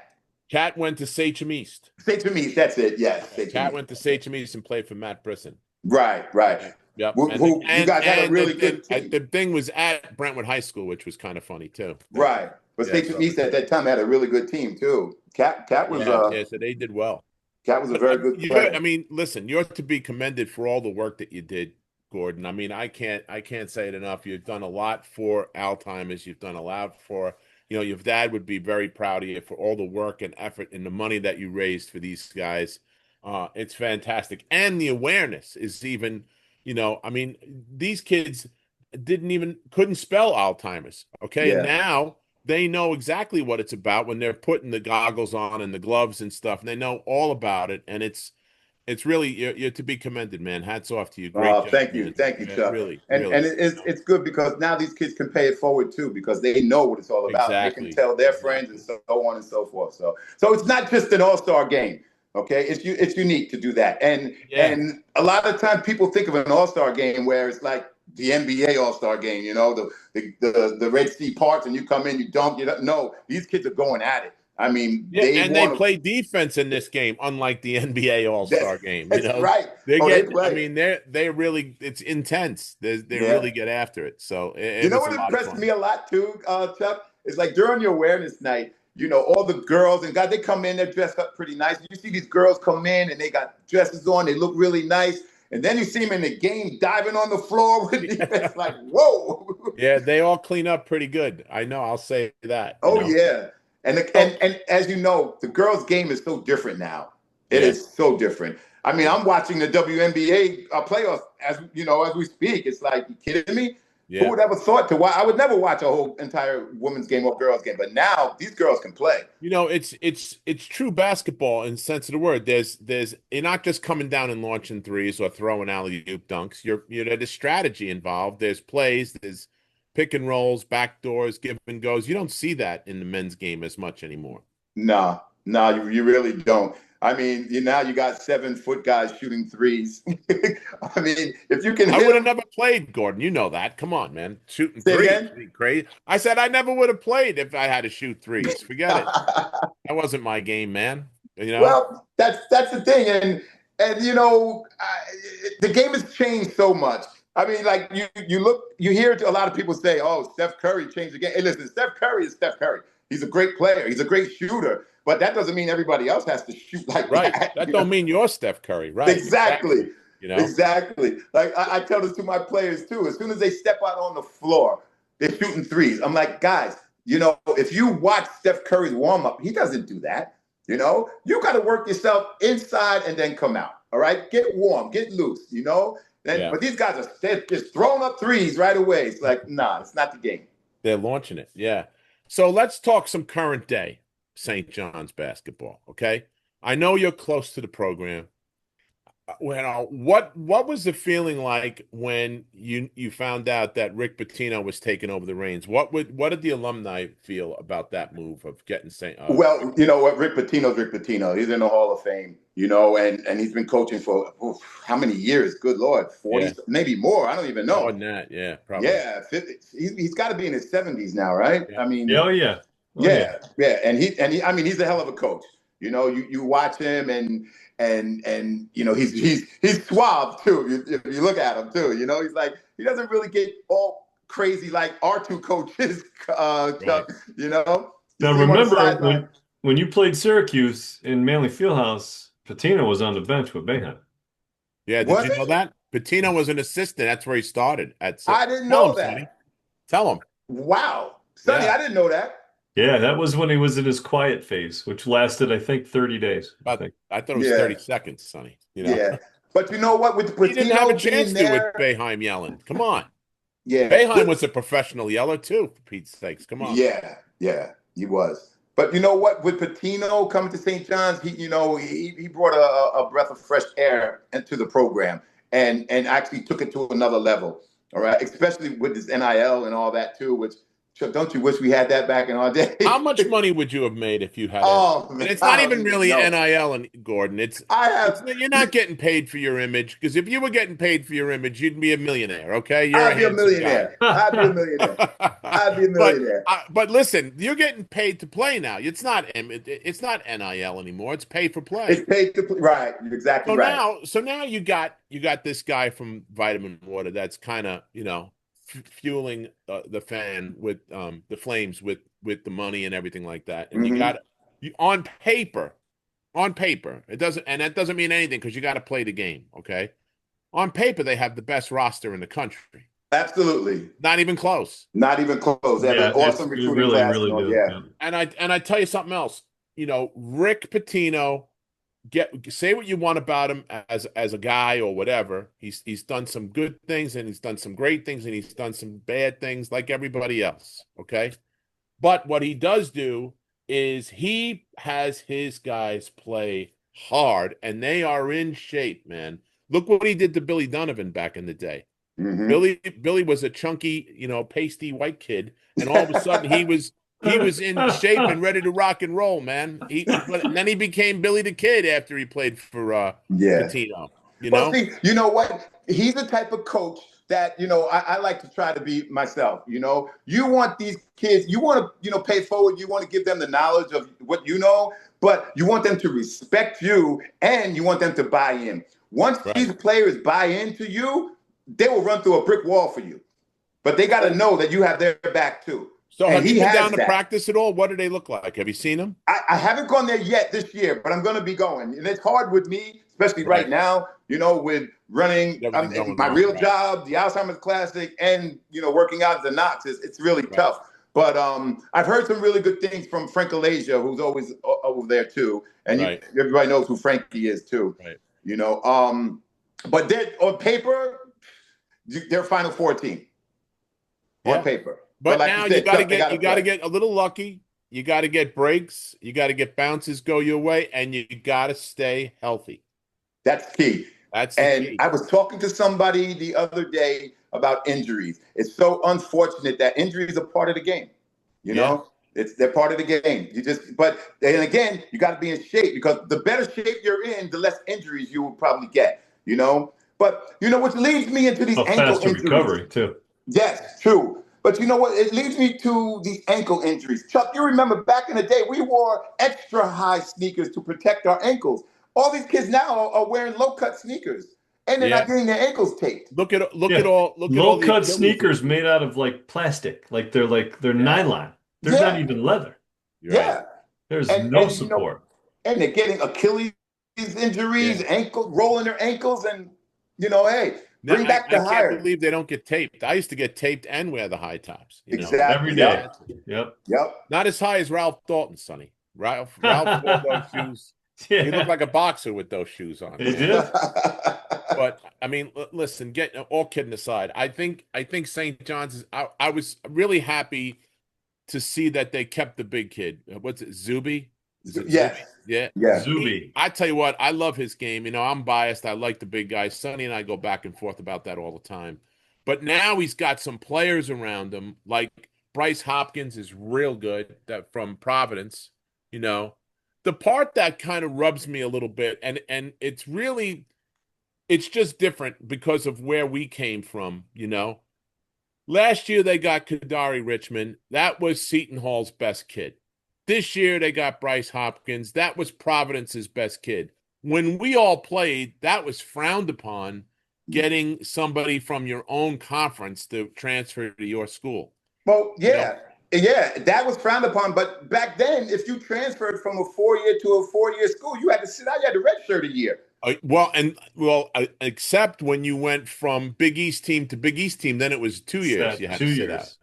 Cat went to Sachem East.
Sachem East. That's it. Yes, Sachem
Cat
East.
went to Sachem East and played for Matt Brisson.
Right, right.
Yep.
Who you guys had a really good team.
The thing was at Brentwood High School, which was kind of funny too.
Right. But Sachem East at that time had a really good team too. Cat was
so they did well.
Cat was a very good player.
I mean, listen, you're to be commended for all the work that you did, Gordon. I mean, I can't say it enough. You've done a lot for Alzheimer's. You've done a lot for, your dad would be very proud of you for all the work and effort and the money that you raised for these guys. It's fantastic. And the awareness is even, I mean, these kids couldn't spell Alzheimer's. Okay.
Yeah.
Now they know exactly what it's about when they're putting the goggles on and the gloves and stuff, and they know all about it. And it's really, you're to be commended, man. Hats off to you. Great job,
thank you,
man.
Chuck.
Really,
and it's good because now these kids can pay it forward too because they know what it's all about.
Exactly.
They can tell their friends and so on and so forth. So it's not just an all-star game. Okay, it's unique to do that, and a lot of times people think of an all-star game where it's like the NBA all-star game, the Red Sea parts, and you come in, you dunk. No, these kids are going at it. I mean,
they play defense in this game, unlike the NBA all-star game.
That's right.
I mean, they really, it's intense. They really get after it. So
what impressed me a lot too, Chuck, is like during your awareness night. All the girls and guys, they come in, they're dressed up pretty nice. You see these girls come in and they got dresses on, they look really nice. And then you see them in the game diving on the floor with defense, like, whoa.
Yeah, they all clean up pretty good. I know, I'll say that.
Yeah. And as you know, the girls' game is so different now. It is so different. I mean, I'm watching the WNBA playoffs as we speak. It's like, you kidding me? Yeah. Who would ever thought to watch? I would never watch a whole entire women's game or girls' game, but now these girls can play.
It's true basketball in the sense of the word. There's you're not just coming down and launching threes or throwing alley-oop dunks. There's strategy involved. There's plays. There's pick and rolls, back doors, give and goes. You don't see that in the men's game as much anymore.
No, you really don't. I mean, now you got 7-foot guys shooting threes. I mean, if you can,
I would have never played, Gordon. You know that. Come on, man, shooting threes. Crazy. I said I never would have played if I had to shoot threes. Forget it. That wasn't my game, man.
Well, that's the thing, and the game has changed so much. I mean, like you hear a lot of people say, "Oh, Steph Curry changed the game." Hey, listen, Steph Curry is Steph Curry. He's a great player. He's a great shooter. But that doesn't mean everybody else has to shoot like that.
That don't mean you're Steph Curry, right?
Exactly. Exactly. Like I tell this to my players too. As soon as they step out on the floor, they're shooting threes. I'm like, guys, if you watch Steph Curry's warm up, he doesn't do that. You got to work yourself inside and then come out. All right, get warm, get loose. But these guys are just throwing up threes right away. It's like, nah, it's not the game.
They're launching it. Yeah. So let's talk some current day St. John's basketball, okay? I know you're close to the program. What was the feeling like when you found out that Rick Pitino was taking over the reins? What did the alumni feel about that move of getting St.
Well, you know what, Rick Pitino's Rick Pitino. He's in the Hall of Fame, and he's been coaching for how many years? Good Lord, 40, maybe more. I don't even know.
More than that, yeah, probably.
Yeah, 50, he's got to be in his 70s now, right?
Yeah.
I mean,
yeah,
and he. I mean, he's a hell of a coach. You watch him and he's suave too. If you look at him too, he's like, he doesn't really get all crazy like our two coaches.
Right.
Now
remember when you played Syracuse in Manley Fieldhouse, Pitino was on the bench with Boeheim.
Yeah, did you know that? Pitino was an assistant. That's where he started.
I didn't know that.
Sonny. Tell him.
Wow, Sonny, I didn't know that.
Yeah, that was when he was in his quiet phase, which lasted, I think, 30 days.
I thought it was 30 seconds, Sonny.
Yeah, but you know what? With
he didn't have a chance to with Boeheim yelling. Come on.
Yeah,
Boeheim was a professional yeller too, for Pete's sakes. Come on.
Yeah, he was. But you know what? With Pitino coming to St. John's, he brought a breath of fresh air into the program and actually took it to another level. All right, especially with this NIL and all that too, which Don't you wish we had that back in our day?
How much money would you have made if you had it?
Oh
And
man,
it's
I
not
don't
even
even
really
know.
NIL, and Gordon.
I
It's
have.
you're not getting paid for your image, because if you were getting paid for your image, you'd be a millionaire. Okay, you're a
I'd be a
handsome guy.
millionaire. I'd be a millionaire. I'd be a
but
millionaire.
but listen, you're getting paid to play now. It's not NIL anymore. It's pay for play.
It's paid to play. Right. You're exactly right.
So now you got this guy from Vitamin Water that's kind of fueling the fan with the Flames with the money and everything like that. And
Hmm.
on paper, that doesn't mean anything because you got to play the game. Okay, on paper they have the best roster in the country.
Absolutely.
Not even close.
Not even close. They have
Yeah,
an awesome
you
recruiting
really,
class.
really do.
Yeah.
Yeah.
And I tell you something else. Rick Pitino. Say what you want about him as a guy or whatever. He's done some good things and he's done some great things and he's done some bad things like everybody else. Okay. But what he does do is he has his guys play hard and they are in shape, man. Look what he did to Billy Donovan back in the day.
Hmm.
Billy was a chunky, pasty white kid, and all of a sudden he was in shape and ready to rock and roll, man. And then he became Billy the Kid after he played for
Yeah.
Patino.
Well, see, you know what? He's the type of coach that, I like to try to be myself. You want these kids, you want to, pay forward. You want to give them the knowledge of what you know, but you want them to respect you and you want them to buy in. Once these players buy into you, they will run through a brick wall for you. But they got to know that you have their back too.
So
And
have you
he
been
has
down to
that.
practice at all? What do they look like? Have you seen them?
I haven't gone there yet this year, but I'm going to be going. And it's hard with me, especially right now, with running
Everything going
my
on,
real
right.
job, the Alzheimer's Classic, and, working out at the Knox. It's really tough. But I've heard some really good things from Frank Alasia, who's always over there too. And everybody knows who Frankie is too.
Right.
But they're, on paper, they're Final Four team. On paper.
But
like
now
you said,
you got to get a little lucky. You got to get breaks. You got to get bounces go your way, and you got to stay healthy.
That's key.
That's the key.
I was talking to somebody the other day about injuries. It's so unfortunate that injuries are part of the game. They're part of the game. But then again, you got to be in shape, because the better shape you're in, the less injuries you will probably get. But which leads me into these ankle
faster
injuries.
recovery too.
Yes, true. But you know what? It leads me to these ankle injuries. Chuck, you remember back in the day, we wore extra high sneakers to protect our ankles. All these kids now are wearing low-cut sneakers, and they're not getting their ankles taped.
Look at all
low-cut sneakers made out of plastic, they're nylon. They're not even leather.
Right.
There's no support.
And they're getting Achilles injuries, rolling their ankles, and hey. Bring back the higher.
I can't believe they don't get taped. I used to get taped and wear the high tops.
Exactly.
Every day. Yep.
Not as high as Ralph Dalton, Sonny. Ralph wore those shoes.
Yeah.
He looked like a boxer with those shoes on.
He did.
But I mean, listen. All kidding aside, I think St. John's is. I was really happy to see that they kept the big kid. What's it, Zuby?
Yes.
Zuby? Yeah.
Zuby.
I tell you what, I love his game. I'm biased. I like the big guys. Sonny and I go back and forth about that all the time. But now he's got some players around him, like Bryce Hopkins is real good, that from Providence. The part that kind of rubs me a little bit, and it's just different because of where we came from. Last year they got Kadari Richmond. That was Seton Hall's best kid. This year, they got Bryce Hopkins. That was Providence's best kid. When we all played, that was frowned upon, getting somebody from your own conference to transfer to your school.
Well, that was frowned upon. But back then, if you transferred from a 4-year to a 4-year school, you had to sit out. You had to redshirt a year.
Except when you went from Big East team to Big East team, then it was 2 years. You had to sit out.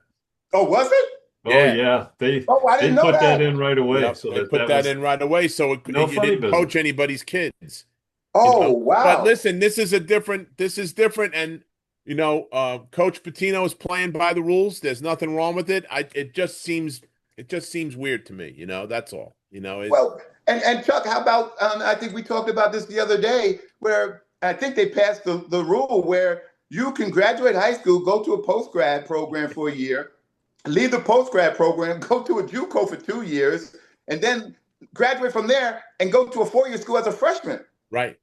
Oh, was it?
Yeah. They put that in right away.
Yep, so they put that in right away, so you didn't coach anybody's kids.
Oh, wow.
But listen, this is different, and Coach Pitino is playing by the rules. There's nothing wrong with it. It just seems weird to me. That's all.
Well, and Chuck, how about I think we talked about this the other day, where I think they passed the rule where you can graduate high school, go to a post-grad program for a year, leave the post-grad program, go to a JUCO for 2 years, and then graduate from there and go to a 4-year school as a freshman.
Right.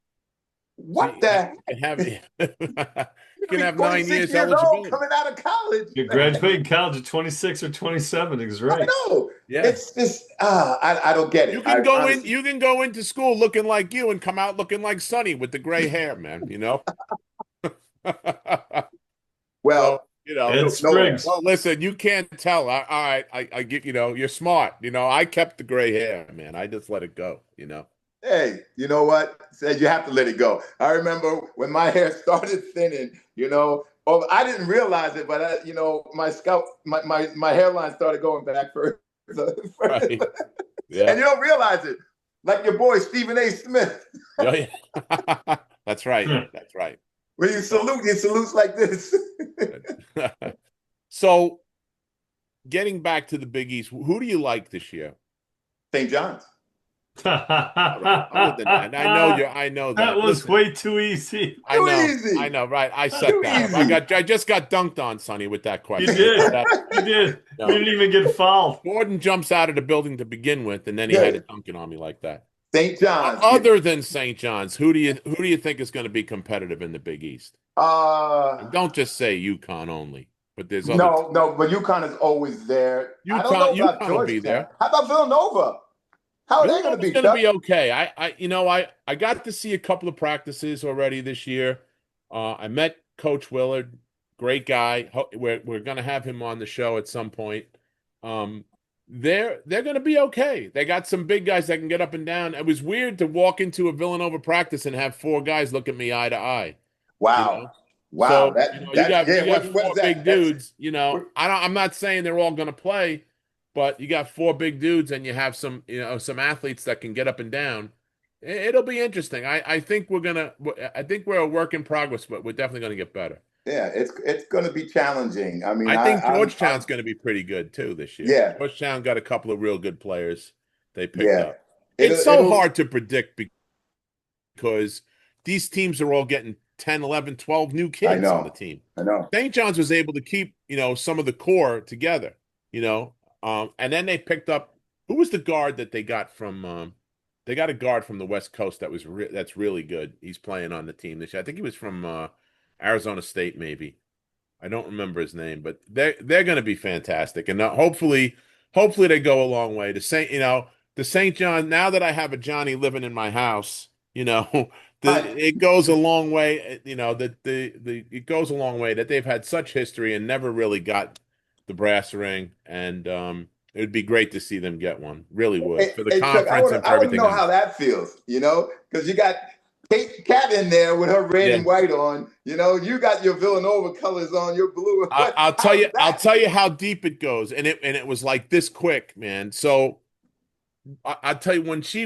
So
What the
you can have you
You're
can
gonna be
have 9 years
46 years old
eligibility.
coming out of college.
You graduate college at 26 or 27 is
I
right.
know.
Yeah.
It's just I don't get it.
You can go in,
Honestly,
you can go into school looking like you and come out looking like Sonny with the gray hair, man, you know? So,
well,
Ed
no,
Spriggs.
well, listen, you can't tell. All right, I get, you're smart. I kept the gray hair, man. I just let it go.
hey, you know what? Said you have to let it go. I remember when my hair started thinning, oh, I didn't realize it, but my scalp, my hairline started going back further.
Right.
And
Yeah.
you don't realize it. Like your boy Stephen A. Smith.
Oh, yeah. That's right. That's right.
When you salute, he salutes like this.
So, getting back to the Big East, who do you like this year?
St. John's.
All right. Other than that, I know
That
that.
was
Listen,
way too easy.
Too easy.
I know, right? I set
Too
that up.
easy.
I just got dunked on, Sonny, with that
You
question.
did. You did.
No.
You didn't even get fouled.
Gordon jumps out of the building to begin with, and then he
Yeah.
had it dunking on me like that.
St. John's.
Other than St. John's, who do you think is going to be competitive in the Big East? And don't just say UConn only, but there's other.
No, but UConn is always there. I don't know about
UConn will be there.
Georgetown. How about Villanova? How are they going to
Villanova's
be?
going to be okay. I got to see a couple of practices already this year. I met Coach Willard, great guy. We're going to have him on the show at some point. They're going to be okay. They got some big guys that can get up and down. It was weird to walk into a Villanova practice and have four guys look at me eye to eye.
Wow.
So,
That,
you got
what
four
is that?
big dudes. I'm not saying they're all going to play, but you got four big dudes, and you have some athletes that can get up and down. It'll be interesting. I think we're a work in progress, but we're definitely going to get better.
Yeah, it's going to be challenging. I mean,
I think Georgetown's going to be pretty good too this year.
Yeah.
Georgetown got a couple of real good players they picked
Yeah.
up. It's so hard to predict because these teams are all getting 10, 11, 12 new kids on the team.
I know.
St. John's was able to keep, some of the core together, and then they picked up, who was the guard that they got from they got a guard from the West Coast that's really good. He's playing on the team this year. I think he was from Arizona State, maybe. I don't remember his name, but they're going to be fantastic, and hopefully they go a long way. The St. John. Now that I have a Johnny living in my house, it goes a long way. It goes a long way that they've had such history and never really got the brass ring, and it would be great to see them get one. Really would for the conference and for everything
I want to know
else.
how that feels, because you got Kate Cat in there with her red and white on. You got your Villanova colors on, your blue.
I'll tell you how deep it goes, and it was like this quick, man. So I'll tell you when she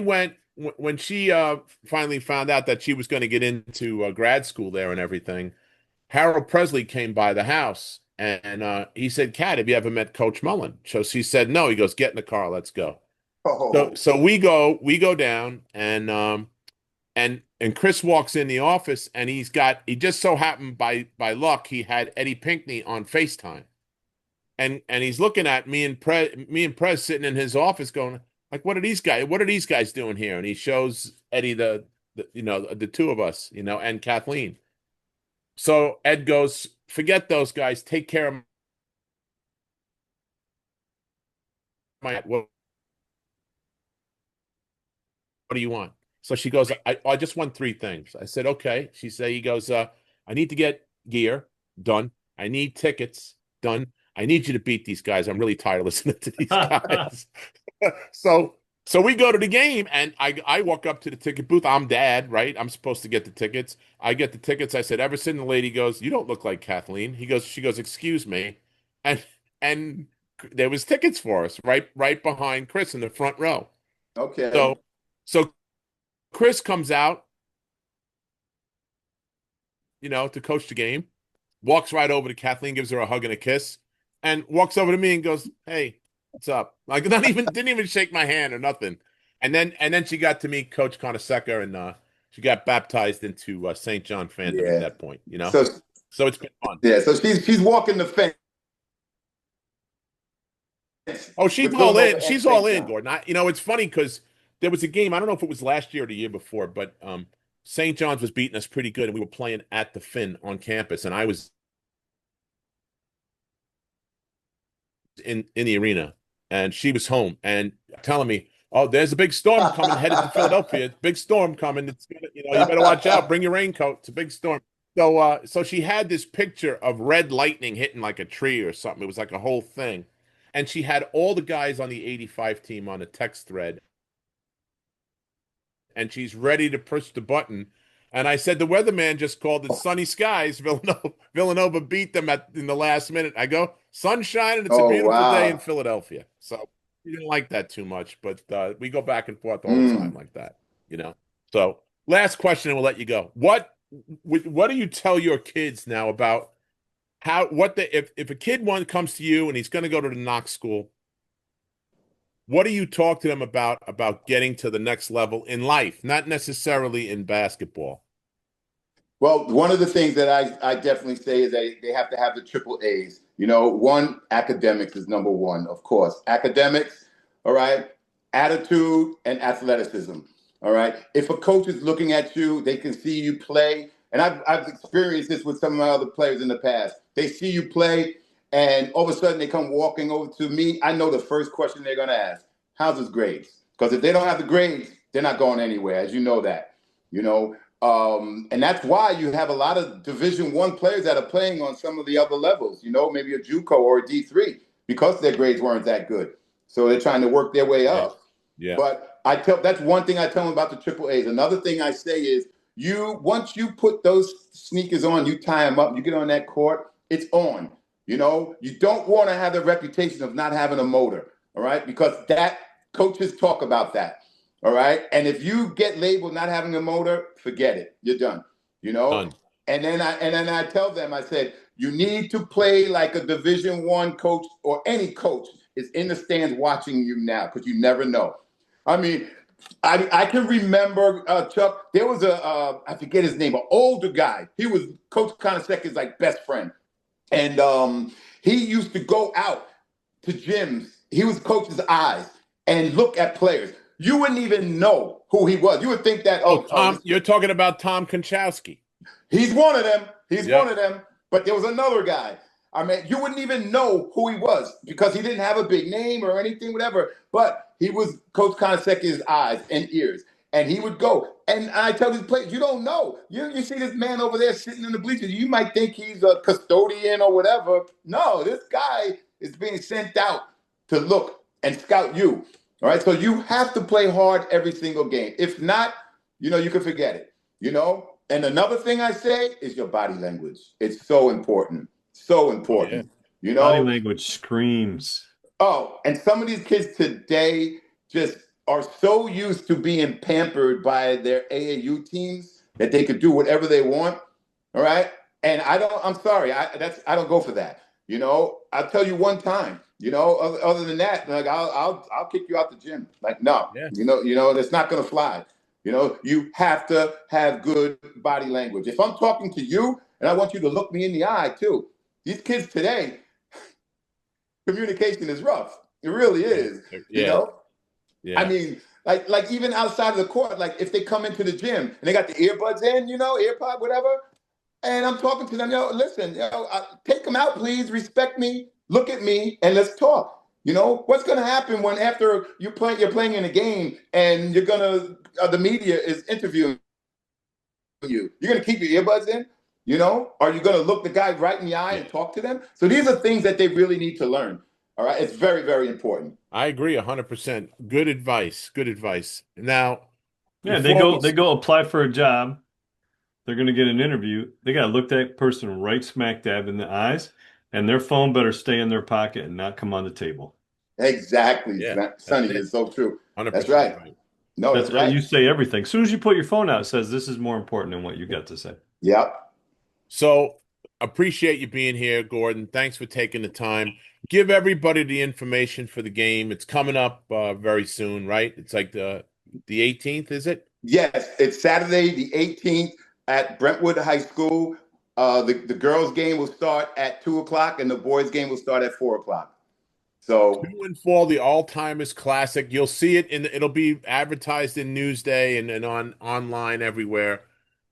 finally found out that she was going to get into grad school there and everything. Harold Presley came by the house and he said, "Kat, have you ever met Coach Mullen?" So she said, "No." He goes, "Get in the car, let's go."
Oh.
So we go down and Chris walks in the office and he just so happened by luck he had Eddie Pinckney on FaceTime. And he's looking at me and Prez sitting in his office going, like, what are these guys doing here? And he shows Eddie the two of us, and Kathleen. So Ed goes, "Forget those guys. Take care of what do you want?" So she goes, I just want three things. I said, "Okay." He goes, "I need to get gear done. I need tickets done. I need you to beat these guys. I'm really tired of listening to these guys." So we go to the game, and I walk up to the ticket booth. I'm dad, right? I'm supposed to get the tickets. I get the tickets. I said, Everson, the lady goes, "You don't look like Kathleen." She goes, "Excuse me," and there was tickets for us right behind Chris in the front row.
Okay.
So Chris comes out, to coach the game, walks right over to Kathleen, gives her a hug and a kiss, and walks over to me and goes, "Hey, what's up?" Like, didn't even shake my hand or nothing. And then she got to meet Coach Carnesecca, and she got baptized into St. John fandom at that point. So it's been fun.
Yeah. So she's walking the fence.
Oh, she's
with
all
Villanova
in.
and
She's all
St.
in,
John.
Gordon. It's funny because there was a game. I don't know if it was last year or the year before, but St. John's was beating us pretty good, and we were playing at the Finn on campus, and I was in the arena, and she was home, and telling me, "Oh, there's a big storm coming, headed to Philadelphia. Big storm coming. It's gonna, you better watch out. Bring your raincoat. It's a big storm." So she had this picture of red lightning hitting like a tree or something. It was like a whole thing, and she had all the guys on the '85 team on a text thread, and she's ready to push the button. And I said, the weatherman just called it sunny skies. Villanova beat them in the last minute. I go, sunshine, and it's a
Oh,
beautiful day in
wow.
Philadelphia. So we didn't like that too much, but we go back and forth all the time
Mm.
like that, you know. So last question, and we'll let you go. What do you tell your kids now about if a kid one comes to you and he's going to go to the Knox school? What do you talk to them about getting to the next level in life, not necessarily in basketball?
Well, one of the things that I definitely say is they have to have the triple A's. One, academics is number one, of course. Academics, all right, attitude and athleticism, all right. If a coach is looking at you, they can see you play. And I've experienced this with some of my other players in the past. They see you play, and all of a sudden they come walking over to me. I know the first question they're going to ask, how's his grades? Because if they don't have the grades, they're not going anywhere, as you know that. You know, and that's why you have a lot of Division I players that are playing on some of the other levels, maybe a JUCO or a D3, because their grades weren't that good. So they're trying to work their way
Yeah.
up.
Yeah.
But that's one thing I tell them about the triple A's. Another thing I say is once you put those sneakers on, you tie them up, you get on that court, it's on. You don't want to have the reputation of not having a motor, all right? Because that coaches talk about that. All right. And if you get labeled not having a motor, forget it. You're done.
Done.
And then I tell them, I said, you need to play like a Division I coach or any coach is in the stands watching you now, because you never know. I mean, I can remember, Chuck, there was I forget his name, an older guy. He was Coach Carnesecca's like best friend. And he used to go out to gyms. He was coach's eyes and look at players. You wouldn't even know who he was. You would think that,
Oh,
this
Tom, you're talking about Tom Konchowski.
he's one of them. He's one
Yep.
of them. But there was another guy. I mean, you wouldn't even know who he was because he didn't have a big name or anything, whatever. But he was Coach Carnesecca's eyes and ears. And he would go. And I tell these players, you don't know. You see this man over there sitting in the bleachers. You might think he's a custodian or whatever. No, this guy is being sent out to look and scout you. All right. So you have to play hard every single game. If not, you can forget it. And another thing I say is your body language. It's so important. So
Oh, yeah.
important.
Body language screams.
Oh, and some of these kids today just are so used to being pampered by their AAU teams that they could do whatever they want. All right. And I'm sorry. I don't go for that. I'll tell you one time, other than that, like I'll kick you out the gym. Like, no,
Yeah.
that's not going to fly. You have to have good body language. If I'm talking to you and I want you to look me in the eye too, these kids today, communication is rough. It really is.
Yeah. Yeah.
I mean, like even outside of the court, like if they come into the gym and they got the earbuds in, earpod, whatever, and I'm talking to them, listen, take them out, please. Respect me. Look at me, and let's talk. What's going to happen when after you're playing in a game and the media is interviewing you? You're going to keep your earbuds in? Are you going to look the guy right in the eye and talk to them? So these are things that they really need to learn. All right. It's very, very important.
I agree 100%. Good advice. Good advice. Now,
Yeah, they go apply for a job. They're going to get an interview. They got to look that person right smack dab in the eyes, and their phone better stay in their pocket and not come on the table.
Exactly.
Yeah,
Sonny, it's so true.
100%
That's right. No, that's right.
You say everything. As soon as you put your phone out, it says this is more important than what you got to say.
Yep.
So appreciate you being here, Gordon. Thanks for taking the time. Give everybody the information for the game. It's coming up very soon, right? It's like the 18th, is it?
Yes, it's Saturday the 18th at Brentwood High School. The girls' game will start at 2:00 and the boys' game will start at 4:00. So
2 and 4, the Alzheimer's Classic. You'll see it it'll be advertised in Newsday and on online everywhere.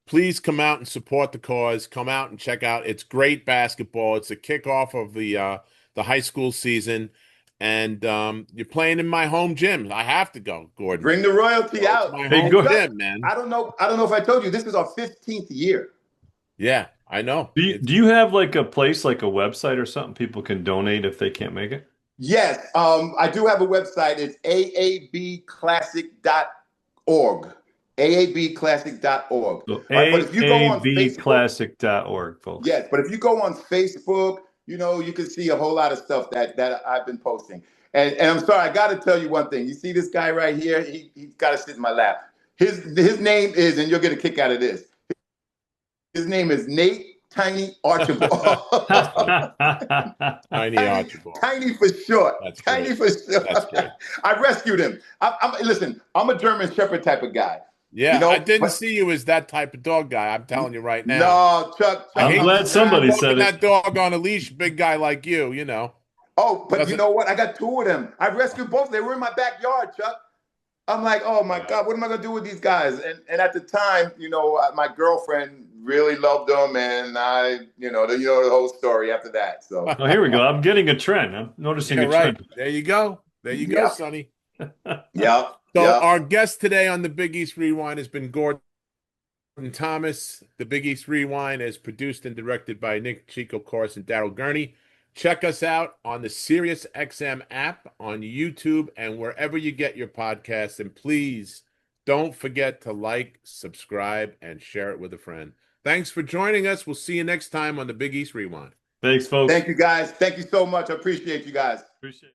Please come out and support the cause. Come out and check out. It's great basketball. It's a kickoff of the high school season. And you're playing in my home gym. I have to go, Gordon.
bring the royalty
So it's
out.
my
Hey,
home
go-
gym, man.
I don't know if I told you this is our 15th year.
Yeah, I know.
Do you have like a place, like a website or something people can donate if they can't make it?
Yes, I do have a website. It's aabclassic.org. aabclassic.org.
So
All right, but if you go on Facebook,
aabclassic.org, folks.
yes, but if you go on Facebook, you can see a whole lot of stuff that I've been posting. And I'm sorry, I got to tell you one thing. You see this guy right here? He's got to sit in my lap. His name is, and you'll get a kick out of this. His name is Nate Tiny Archibald.
Tiny Archibald.
Tiny for short.
That's
Tiny
great.
for short.
That's great.
I rescued him. Listen, I'm a German Shepherd type of guy.
Yeah, I didn't see you as that type of dog guy. I'm telling you right now.
No, Chuck.
I'm glad somebody said
that
it.
dog on a leash, big guy like you know.
Oh, but you know what? I got 2 of them. I rescued both. They were in my backyard, Chuck. I'm like, oh my God, what am I gonna do with these guys? And at the time, my girlfriend really loved them, and the whole story after that. So
Oh, here we go. I'm getting a trend. I'm noticing a
right.
trend.
There you go. There you go, Sonny.
yeah.
So our guest today on the Big East Rewind has been Gordon Thomas. The Big East Rewind is produced and directed by Nick Chico Corus and Daryl Gurney. Check us out on the SiriusXM app, on YouTube, and wherever you get your podcasts. And please don't forget to like, subscribe, and share it with a friend. Thanks for joining us. We'll see you next time on the Big East Rewind.
Thanks, folks.
Thank you, guys. Thank you so much. I appreciate you guys.
Appreciate it.